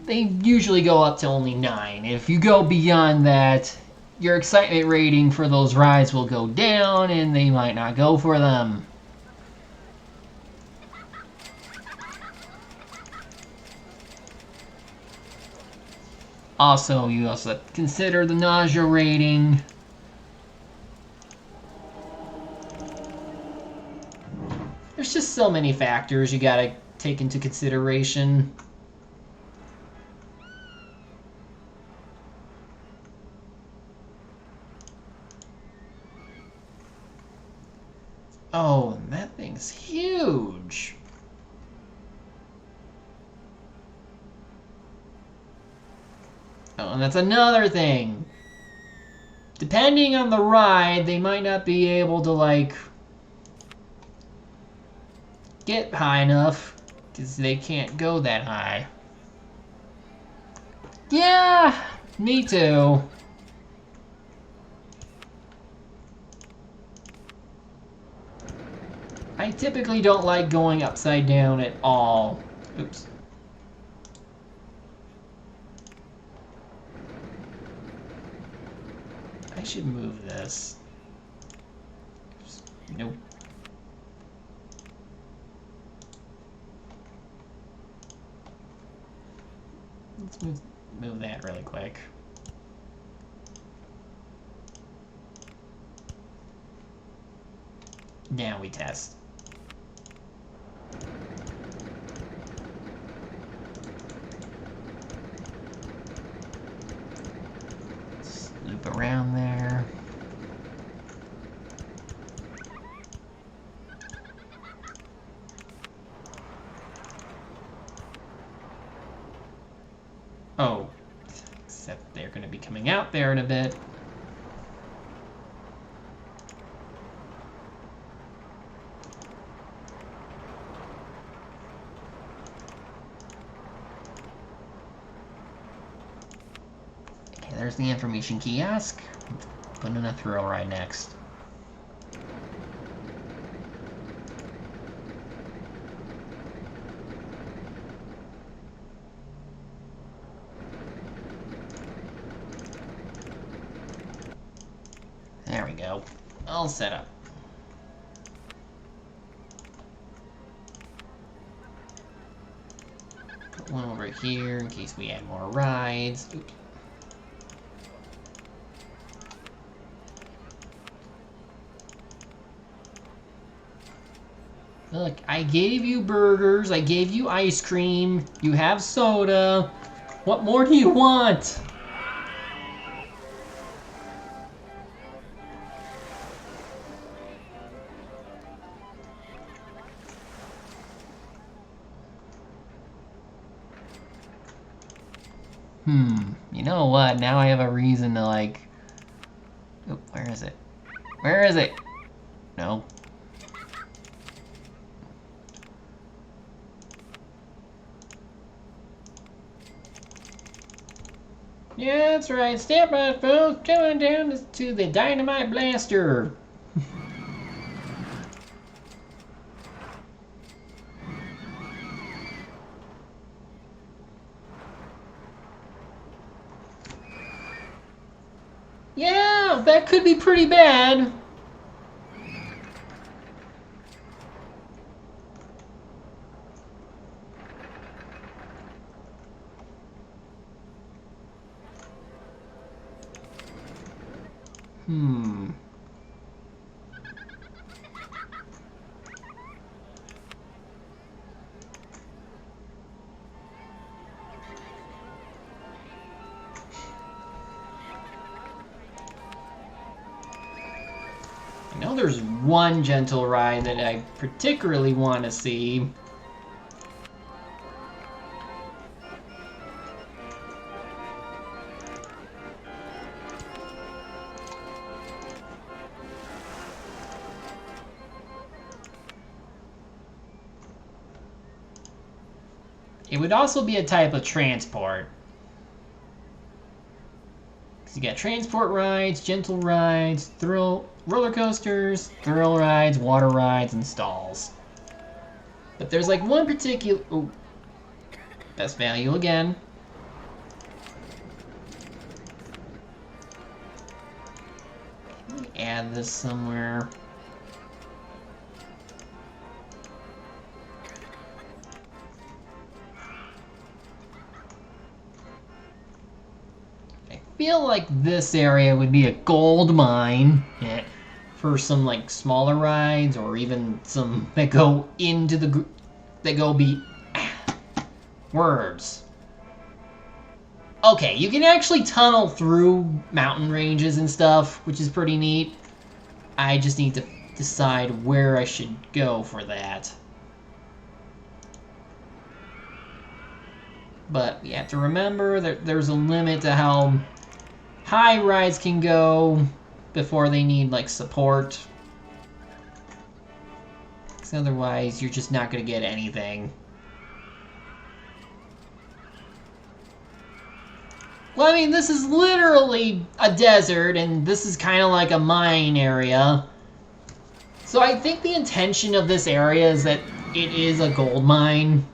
they usually go up to only 9. If you go beyond that, your excitement rating for those rides will go down and they might not go for them. Also, you also have to consider the nausea rating. There's just so many factors you gotta take into consideration. Oh, that thing's huge. Oh, and that's another thing. Depending on the ride, they might not be able to, like, get high enough, because they can't go that high. Yeah, me too. I typically don't like going upside down at all. Oops. I should move this. Oops. Nope. Let's move that really quick. Now we test. Let's loop around there. Oh, except they're going to be coming out there in a bit. Okay, there's the information kiosk. Put in a thrill ride next. There we go. All set up. Put one over here in case we add more rides. Oops. Look, I gave you burgers, I gave you ice cream, you have soda. What more do you want? You know what? Now I have a reason to, like... Oh, where is it? Where is it? No. Yeah, that's right. Step by, folks. Going down to the dynamite blaster. Yeah, that could be pretty bad. I know there's one gentle ride that I particularly want to see. It would also be a type of transport. So you got transport rides, gentle rides, roller coasters, thrill rides, water rides, and stalls. But there's like one particular... Ooh. Best value again. add this somewhere. I feel like this area would be a gold mine for some like smaller rides, or even some that go into the words. Okay, you can actually tunnel through mountain ranges and stuff, which is pretty neat. I just need to decide where I should go for that. But you have to remember that there's a limit to how high rides can go before they need like support. Because otherwise you're just not going to get anything. Well, I mean, this is literally a desert, and this is kind of like a mine area. So I think the intention of this area is that it is a gold mine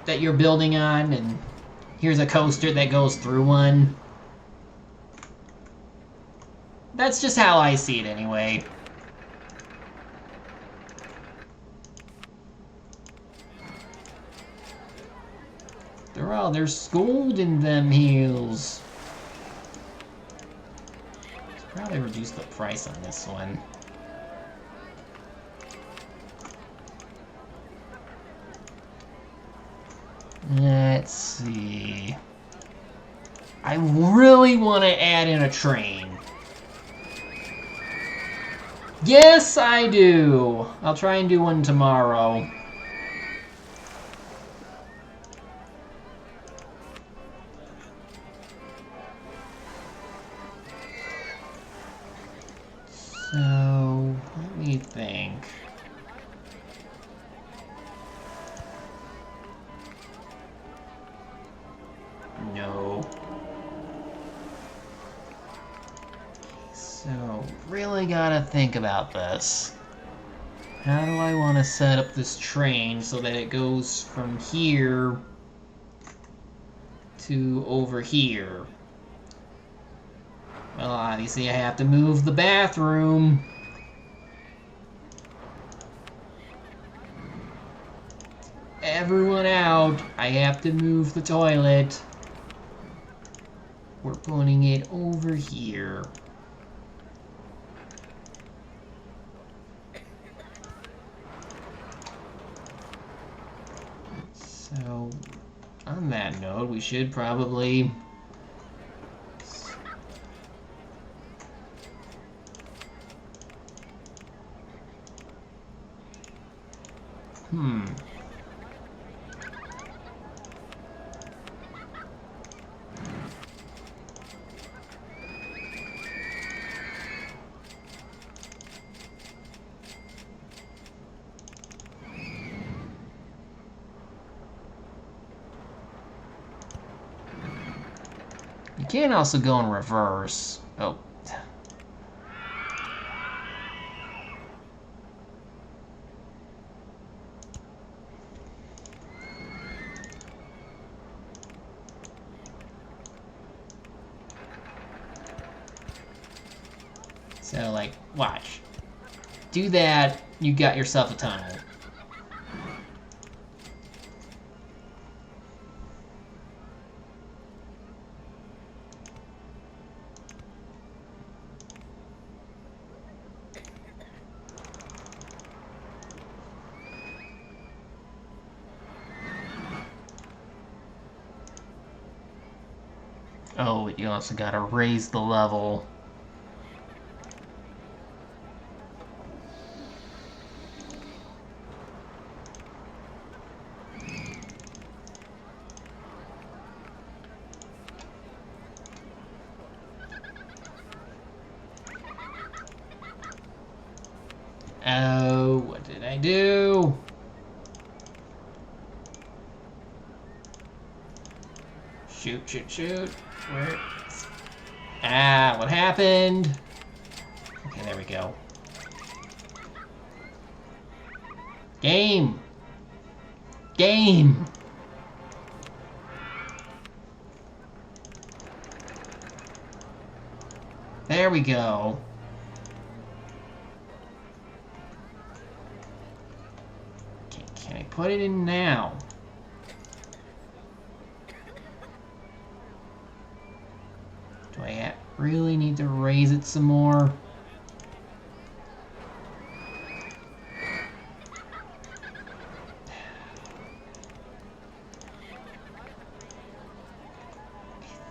that you're building on, and here's a coaster that goes through one. That's just how I see it anyway. There's gold in them hills. Let's probably reduce the price on this one. Let's see. I really want to add in a train. Yes, I do. I'll try and do one tomorrow. So, let me think. No. So, really gotta think about this. How do I want to set up this train so that it goes from here to over here? Well, obviously I have to move the bathroom. Everyone out. I have to move the toilet. We're putting it over here. So, on that note, we should probably... You can also go in reverse. Oh. So, like, watch. Do that, you got yourself a tunnel. Oh, you also gotta raise the level. Oh, what did I do? Shoot, shoot, shoot. Where? Ah, what happened? Okay, there we go. Game! Game! There we go. Okay, can I put it in now? Do I really need to raise it some more?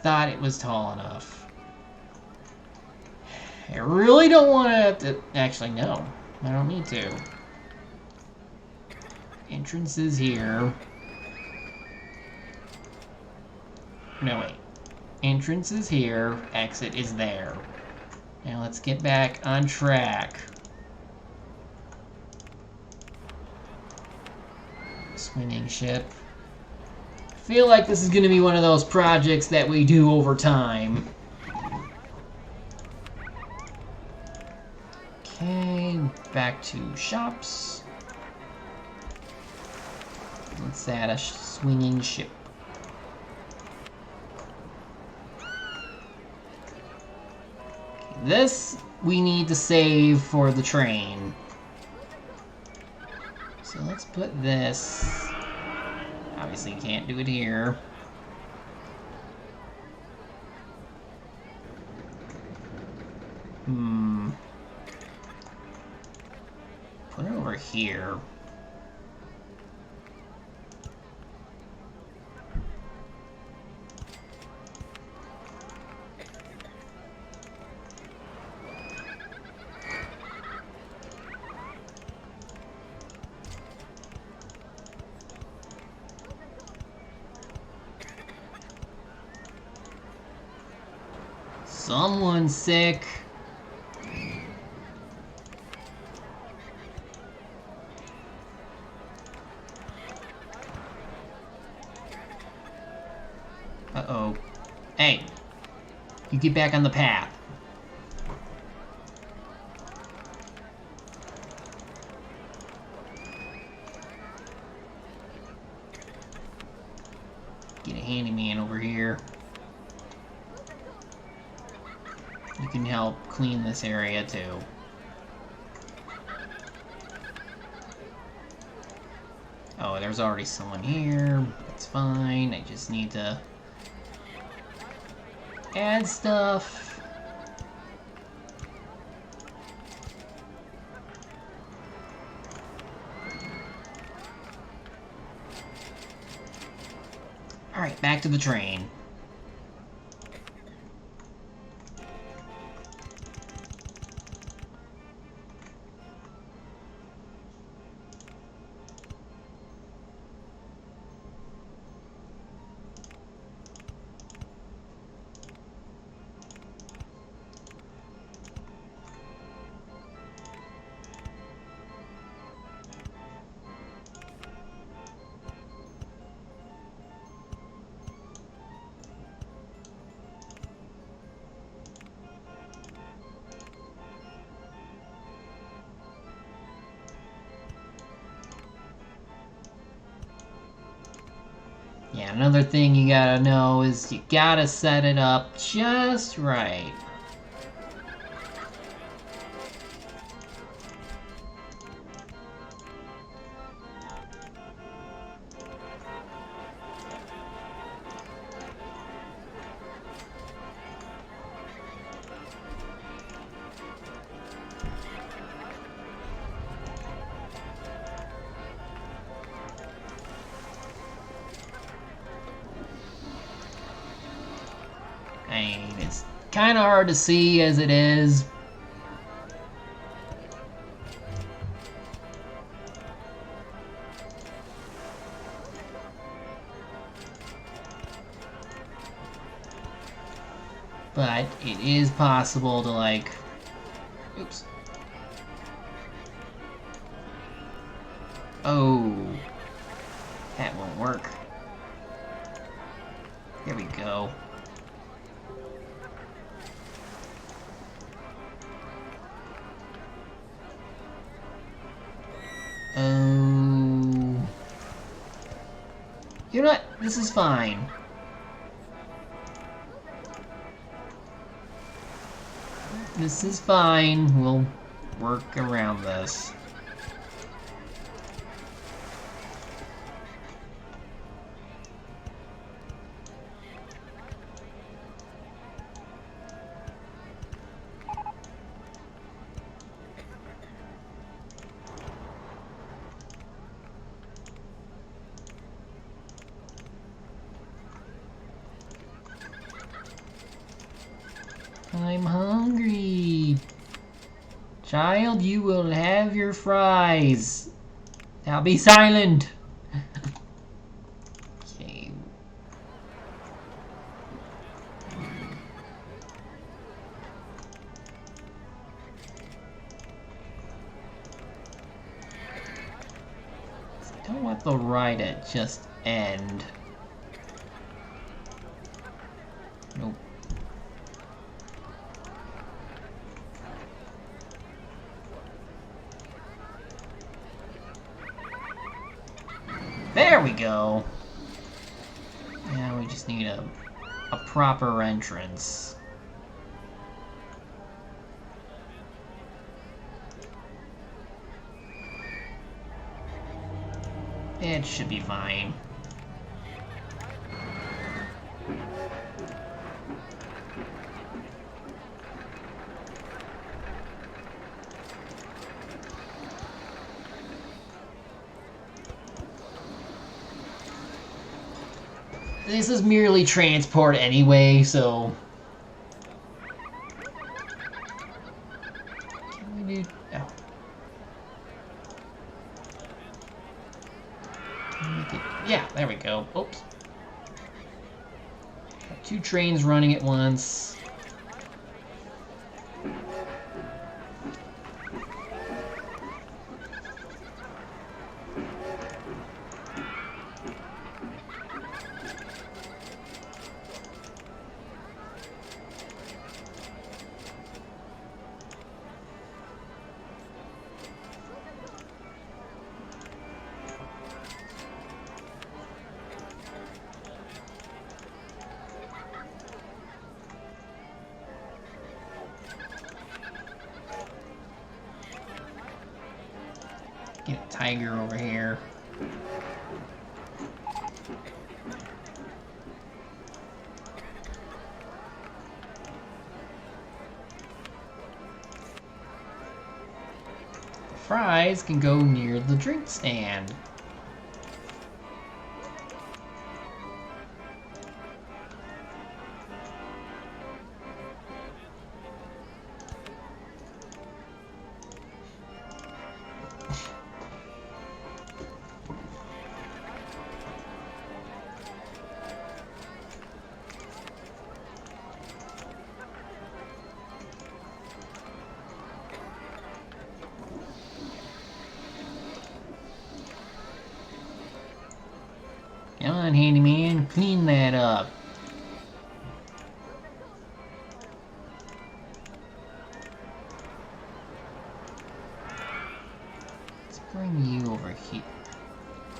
Thought it was tall enough. I really don't want to... Actually, no. I don't need to. Entrance is here. No, wait. Entrance is here. Exit is there. Now let's get back on track. Swinging ship. I feel like this is going to be one of those projects that we do over time. Okay, back to shops. Let's add a swinging ship. Okay, this we need to save for the train. So let's put this... Obviously, you can't do it here. Put it over here. Someone's sick. Uh-oh. Hey. You get back on the path. Get a handyman over here. You can help clean this area too. Oh, there's already someone here. That's fine. I just need to add stuff. Alright, back to the train. Yeah, another thing you gotta know is you gotta set it up just right. I mean, it's kind of hard to see as it is. But it is possible to, like... Oops. Oh. That won't work. There we go. Oh. You know what? This is fine. This is fine. We'll work around this. I'm hungry. Child, you will have your fries. Now be silent. Okay. I don't want the ride to just end. Nope. There we go. Now we just need a proper entrance. It should be fine. This is merely transport anyway, so... Can we do... Oh. Can we make it... Yeah, there we go. Oops. Got 2 trains running at once. Get a tiger over here. The fries can go near the drink stand. Come on, handyman, clean that up. Let's bring you over here.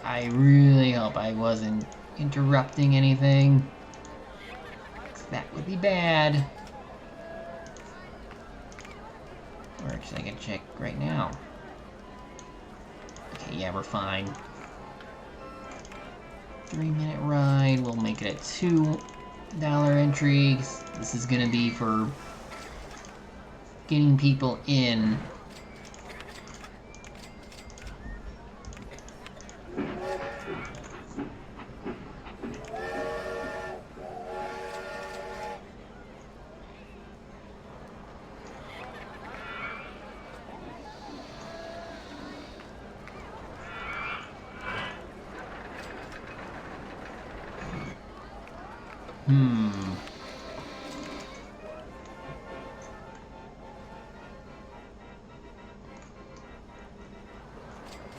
I really hope I wasn't interrupting anything, 'cause that would be bad. Or actually, I can check right now. Okay, yeah, we're fine. 3-minute ride, we'll make it a $2 entry. This is gonna be for getting people in.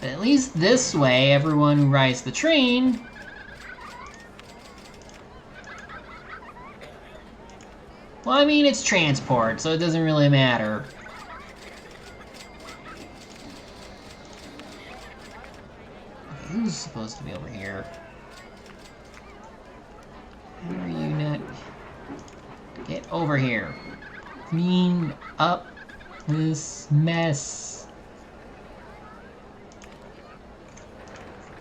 But at least this way, everyone who rides the train well, I mean, it's transport, so it doesn't really matter. Okay, who's supposed to be over here? How are you not... Get over here. Clean up this mess.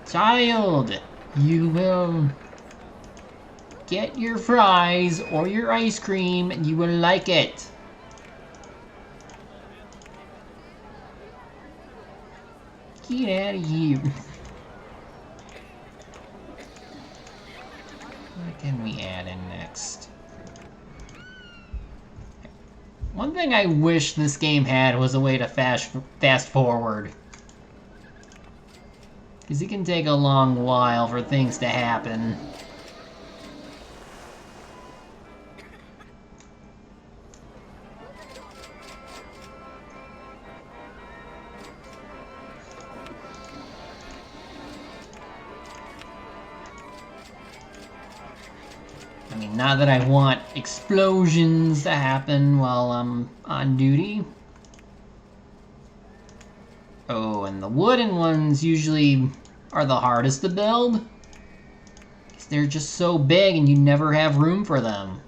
Child, you will get your fries or your ice cream and you will like it. Get out of here. What can we add in next? One thing I wish this game had was a way to fast forward. Because it can take a long while for things to happen. I mean, not that I want explosions to happen while I'm on duty. Oh, and the wooden ones usually are the hardest to build. Because they're just so big and you never have room for them.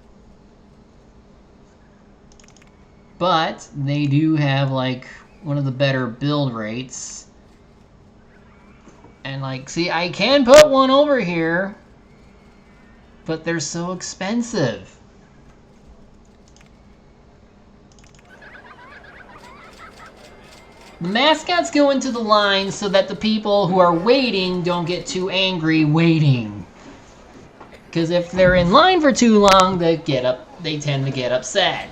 But they do have, like, one of the better build rates. And, like, see, I can put one over here. But they're so expensive. The mascots go into the line so that the people who are waiting don't get too angry waiting. Because if they're in line for too long, they tend to get upset.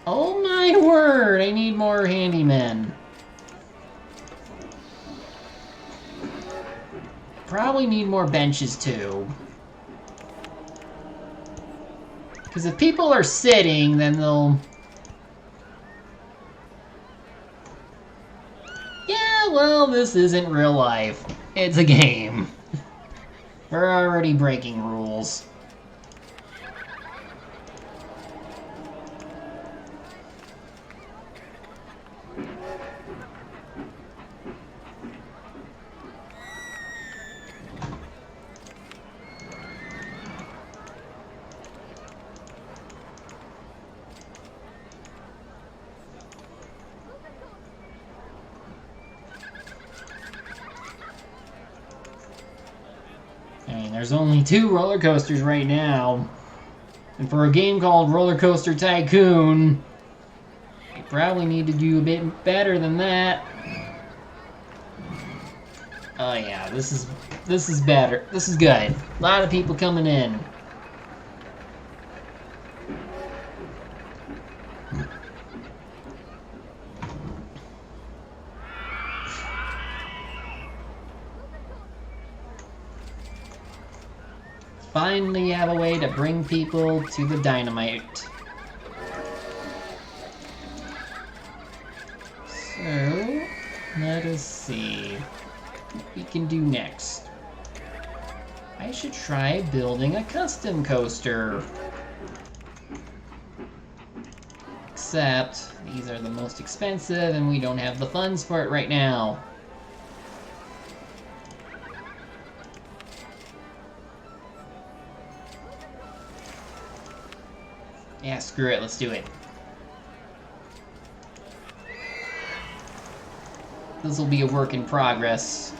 Oh my word, I need more handymen. Probably need more benches too. Because if people are sitting, then they'll... Yeah, well, this isn't real life. It's a game. We're already breaking rules. There's only 2 roller coasters right now. And for a game called RollerCoaster Tycoon, you probably need to do a bit better than that. Oh yeah, this is better. This is good. A lot of people coming in. Finally have a way to bring people to the dynamite. So, let us see what we can do next. I should try building a custom coaster. Except, these are the most expensive and we don't have the funds for it right now. Yeah, screw it, let's do it. This will be a work in progress.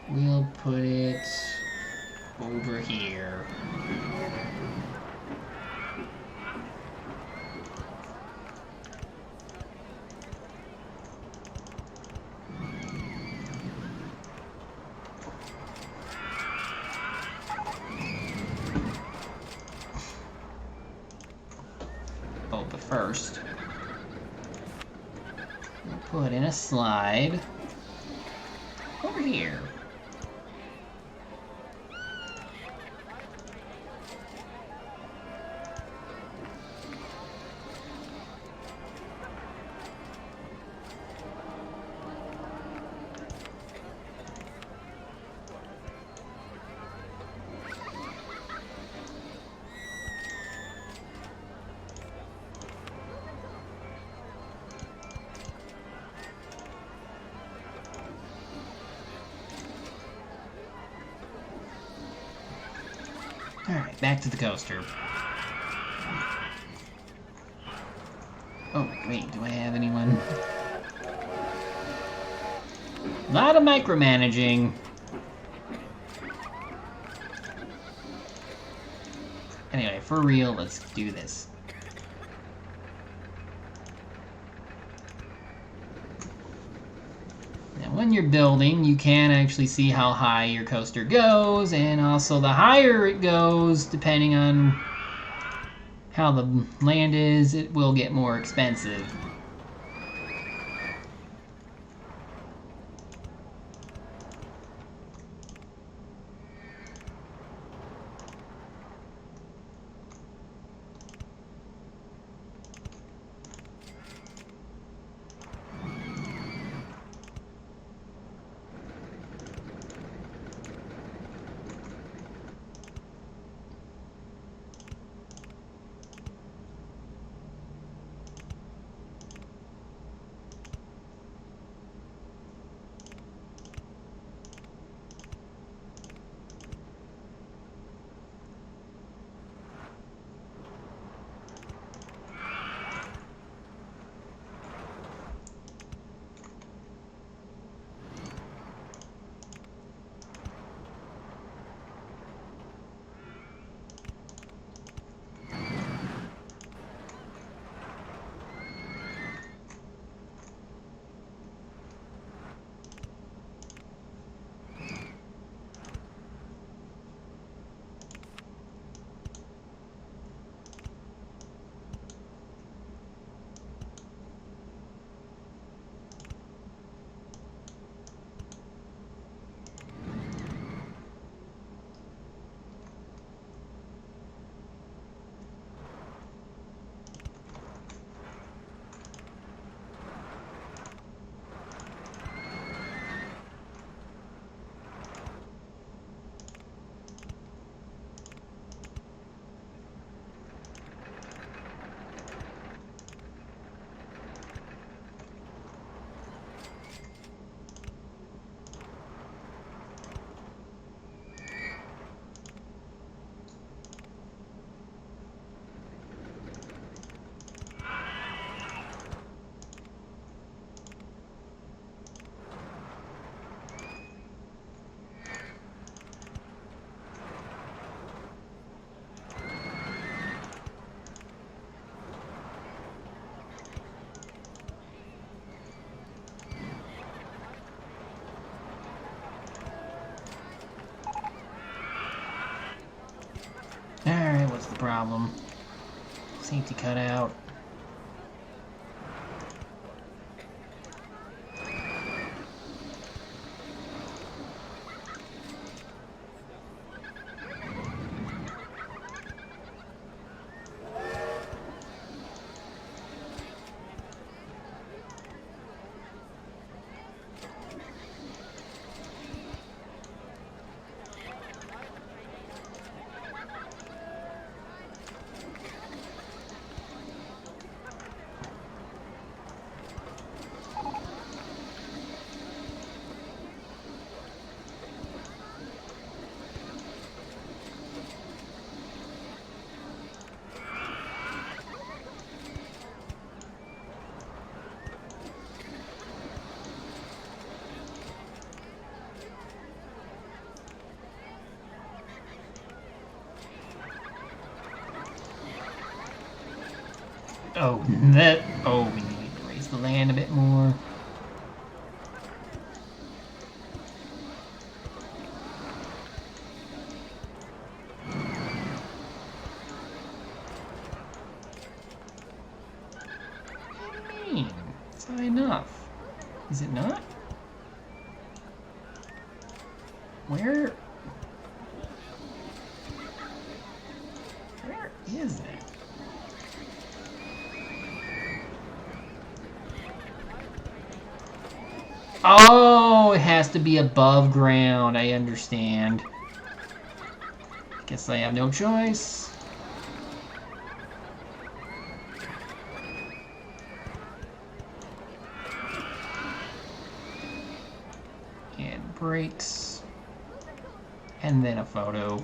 We'll put it over here. Oh, but first, we'll put in a slide over here. Alright, back to the coaster. Oh, wait, do I have anyone? A lot of micromanaging. Anyway, for real, let's do this. Now, when you're building, you can actually see how high your coaster goes, and also the higher it goes, depending on how the land is, it will get more expensive. Alright, what's the problem? Safety cutout. Oh, that... Oh, we need to raise the land a bit more. What do you mean? It's high enough. Is it not? Where is it? Oh, it has to be above ground. I understand. Guess I have no choice. And brakes. And then a photo.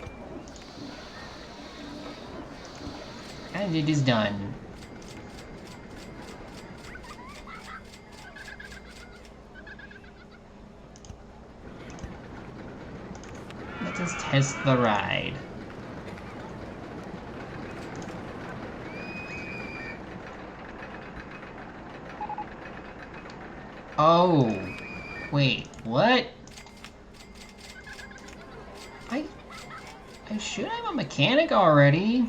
And it is done. Let us test the ride. Oh, wait, what? I should have a mechanic already.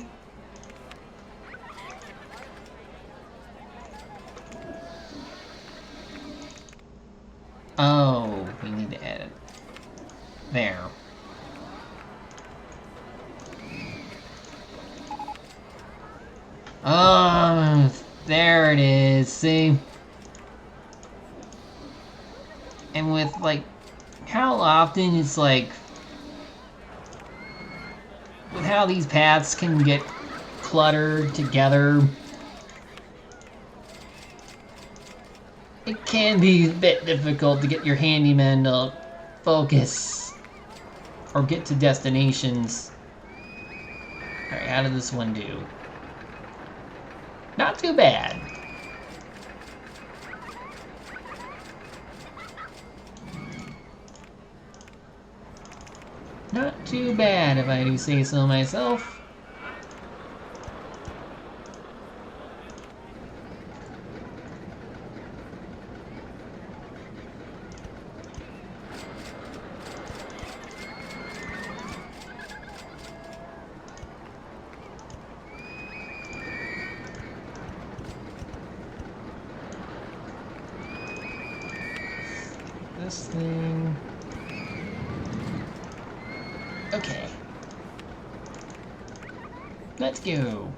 Oh, we need to edit. There. There it is, see? And with, like, how often it's like... With how these paths can get cluttered together... It can be a bit difficult to get your handyman to focus. Or get to destinations. Alright, how did this one do? Not too bad. Not too bad, if I do say so myself. This thing... Okay. Let's go.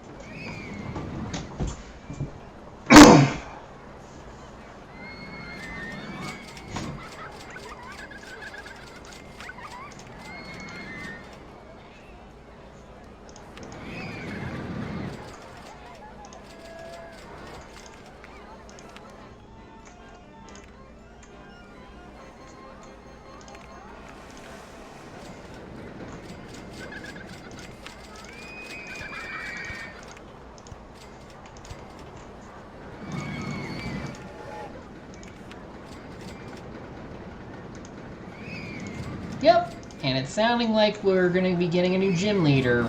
Yep, and it's sounding like we're gonna be getting a new gym leader.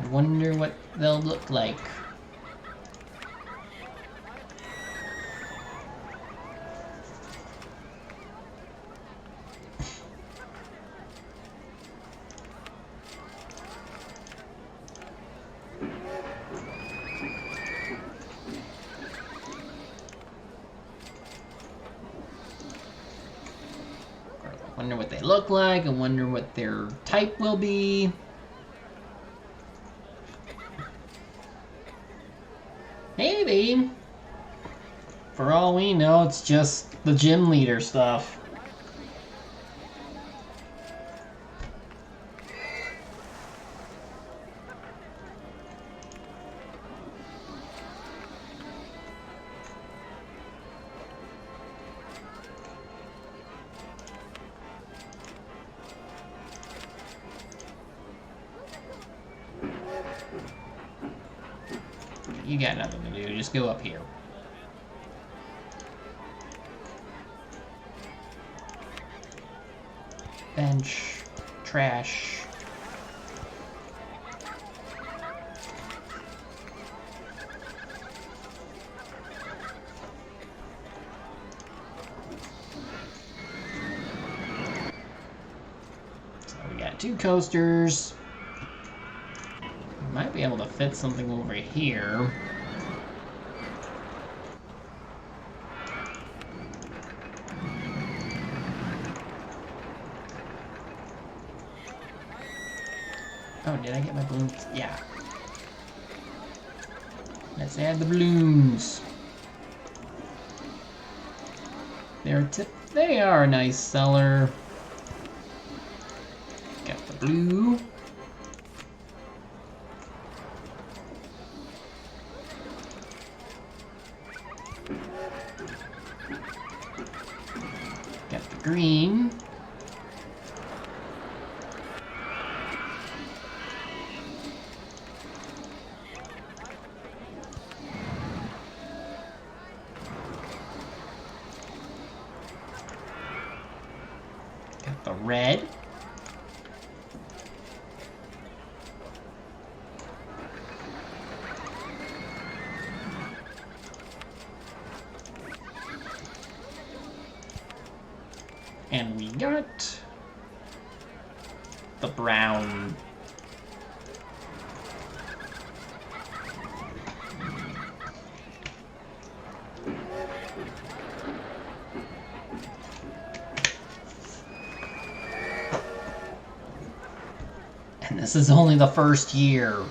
I wonder what they'll look like. Wonder what they look like. I wonder what their type will be. Maybe. For all we know, it's just the gym leader stuff. You got nothing to do, just go up here. Bench, trash. So we got 2 coasters. Might be able to fit something over here. Oh, did I get my balloons? Yeah. Let's add the balloons. They are a nice seller. Got the blue. Got the green. The red. And we got the brown. And this is only the first year.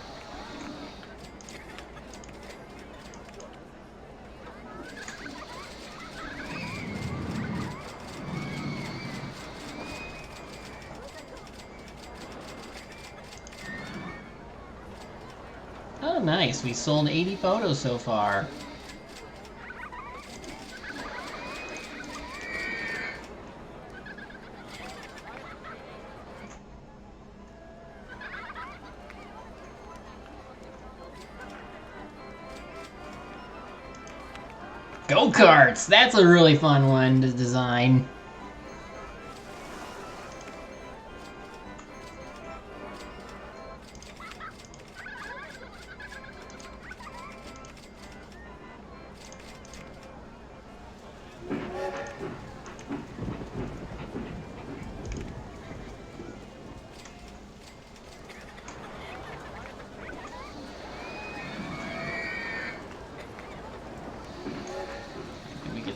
Oh, nice. We sold 80 photos so far. Go-Karts! That's a really fun one to design.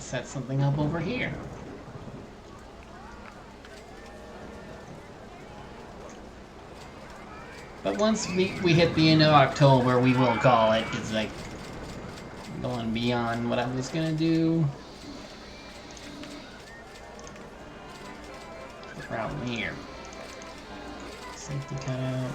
Set something up over here. But once we hit the end of October, we will call it. It's like going beyond what I was gonna do. What's the problem here? Safety cutout.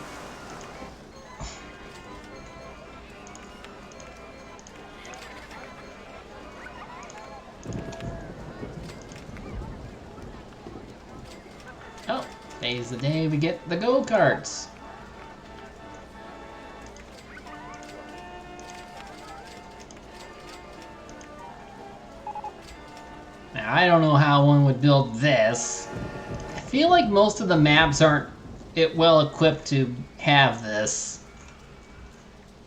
Oh, today's the day we get the go-karts. Now, I don't know how one would build this. I feel like most of the maps aren't well equipped to have this.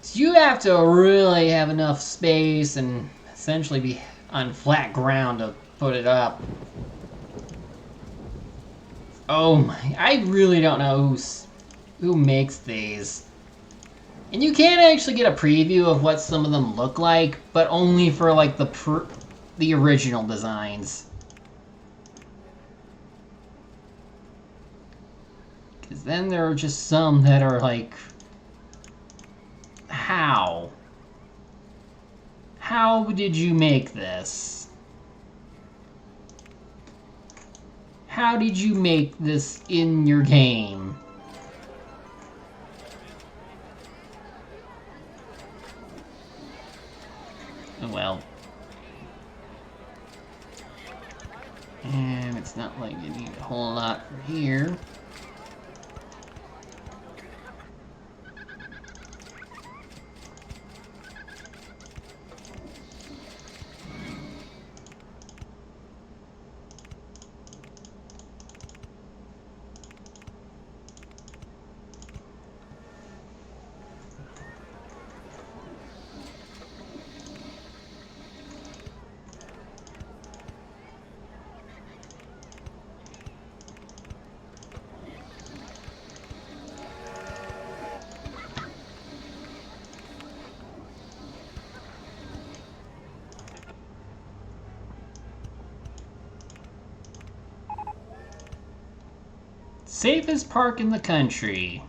So you have to really have enough space and essentially be on flat ground to put it up. Oh my, I really don't know who makes these. And you can actually get a preview of what some of them look like, but only for like the original designs. Because then there are just some that are like, how? How did you make this? How did you make this in your game? Oh well. And it's not like you need a whole lot for here. Safest park in the country.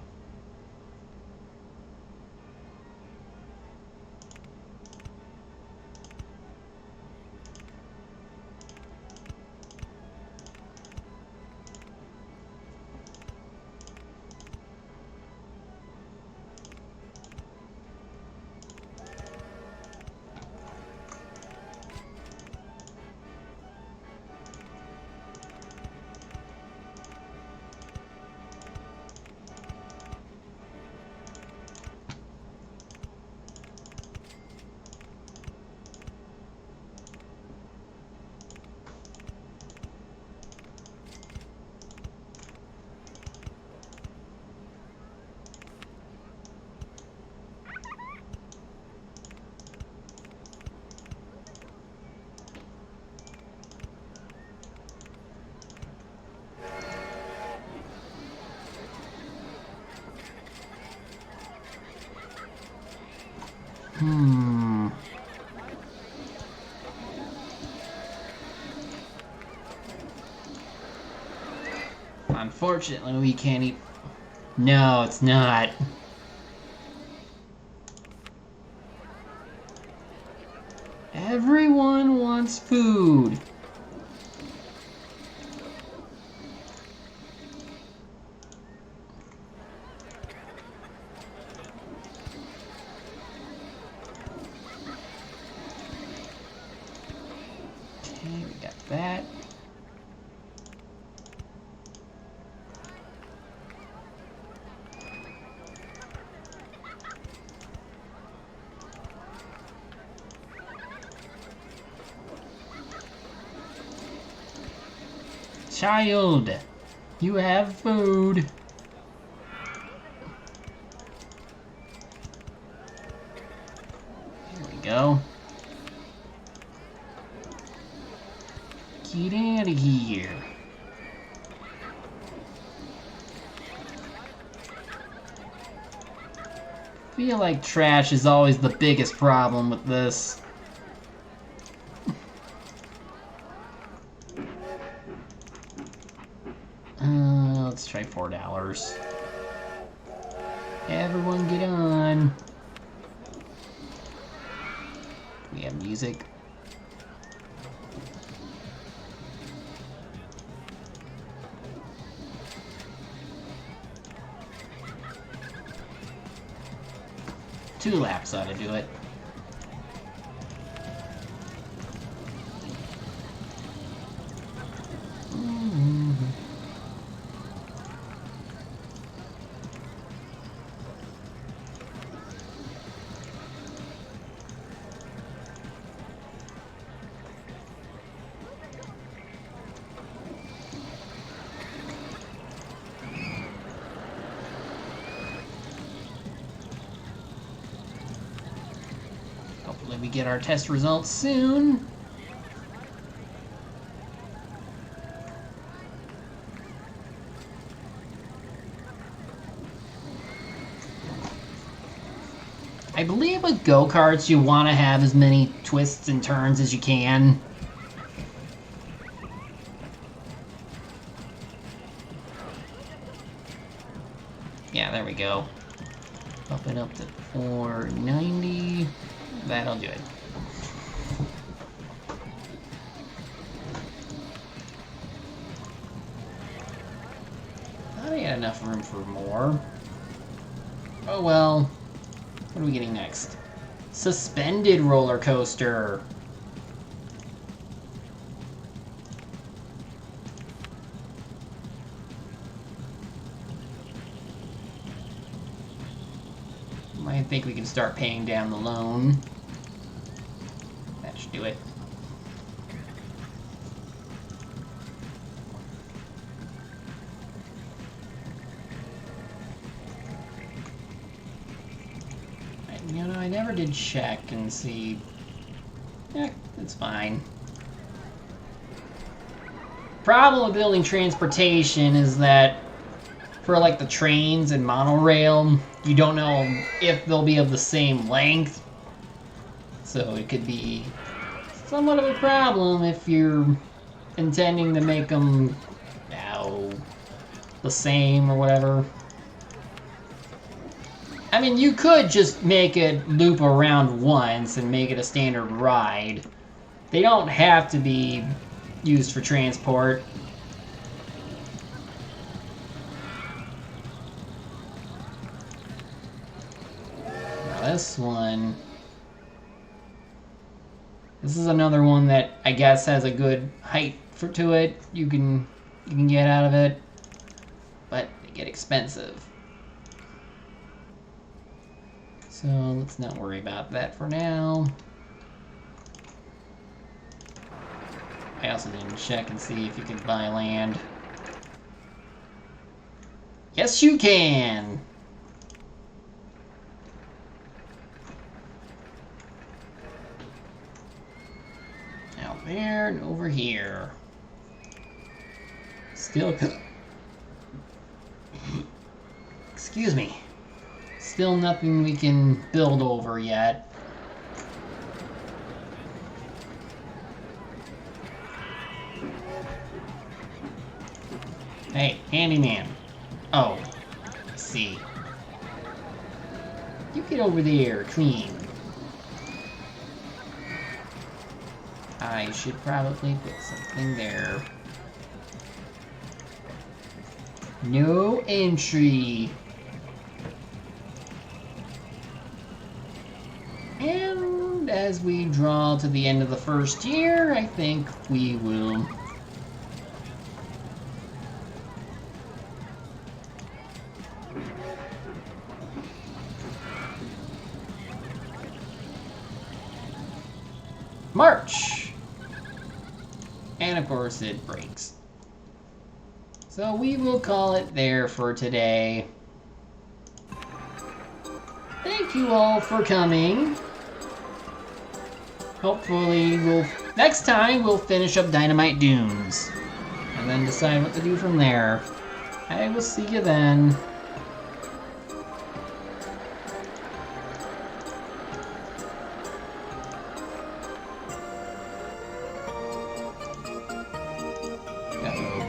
Unfortunately, we can't eat... No, it's not. Everyone wants food. Okay, we got that. Child, you have food. Here we go. Get out of here. I feel like trash is always the biggest problem with this. Let's try $4. Everyone get on. We have music. Two laps ought to do it. Hopefully we get our test results soon. I believe with go-karts you want to have as many twists and turns as you can. Yeah, there we go. Up and up to 490. That'll do it. Thought I had enough room for more. Oh well. What are we getting next? Suspended roller coaster. I think we can start paying down the loan. That should do it. You know, I never did check and see. Yeah, it's fine. Problem with building transportation is that for like the trains and monorail, you don't know if they'll be of the same length. So it could be somewhat of a problem if you're intending to make them the same or whatever. I mean, you could just make it loop around once and make it a standard ride. They don't have to be used for transport. Now this one... This is another one that I guess has a good height to it. You can get out of it, but they get expensive. So let's not worry about that for now. I also didn't check and see if you could buy land. Yes, you can! Out there and over here. Still... Excuse me. Still nothing we can build over yet. Hey, handyman. Oh, I see. You get over there, clean. I should probably put something there. No entry. And as we draw to the end of the first year, I think we will March! And of course it breaks. So we will call it there for today. Thank you all for coming. Hopefully next time we'll finish up Dynamite Dunes. And then decide what to do from there. I will see you then. Uh-oh.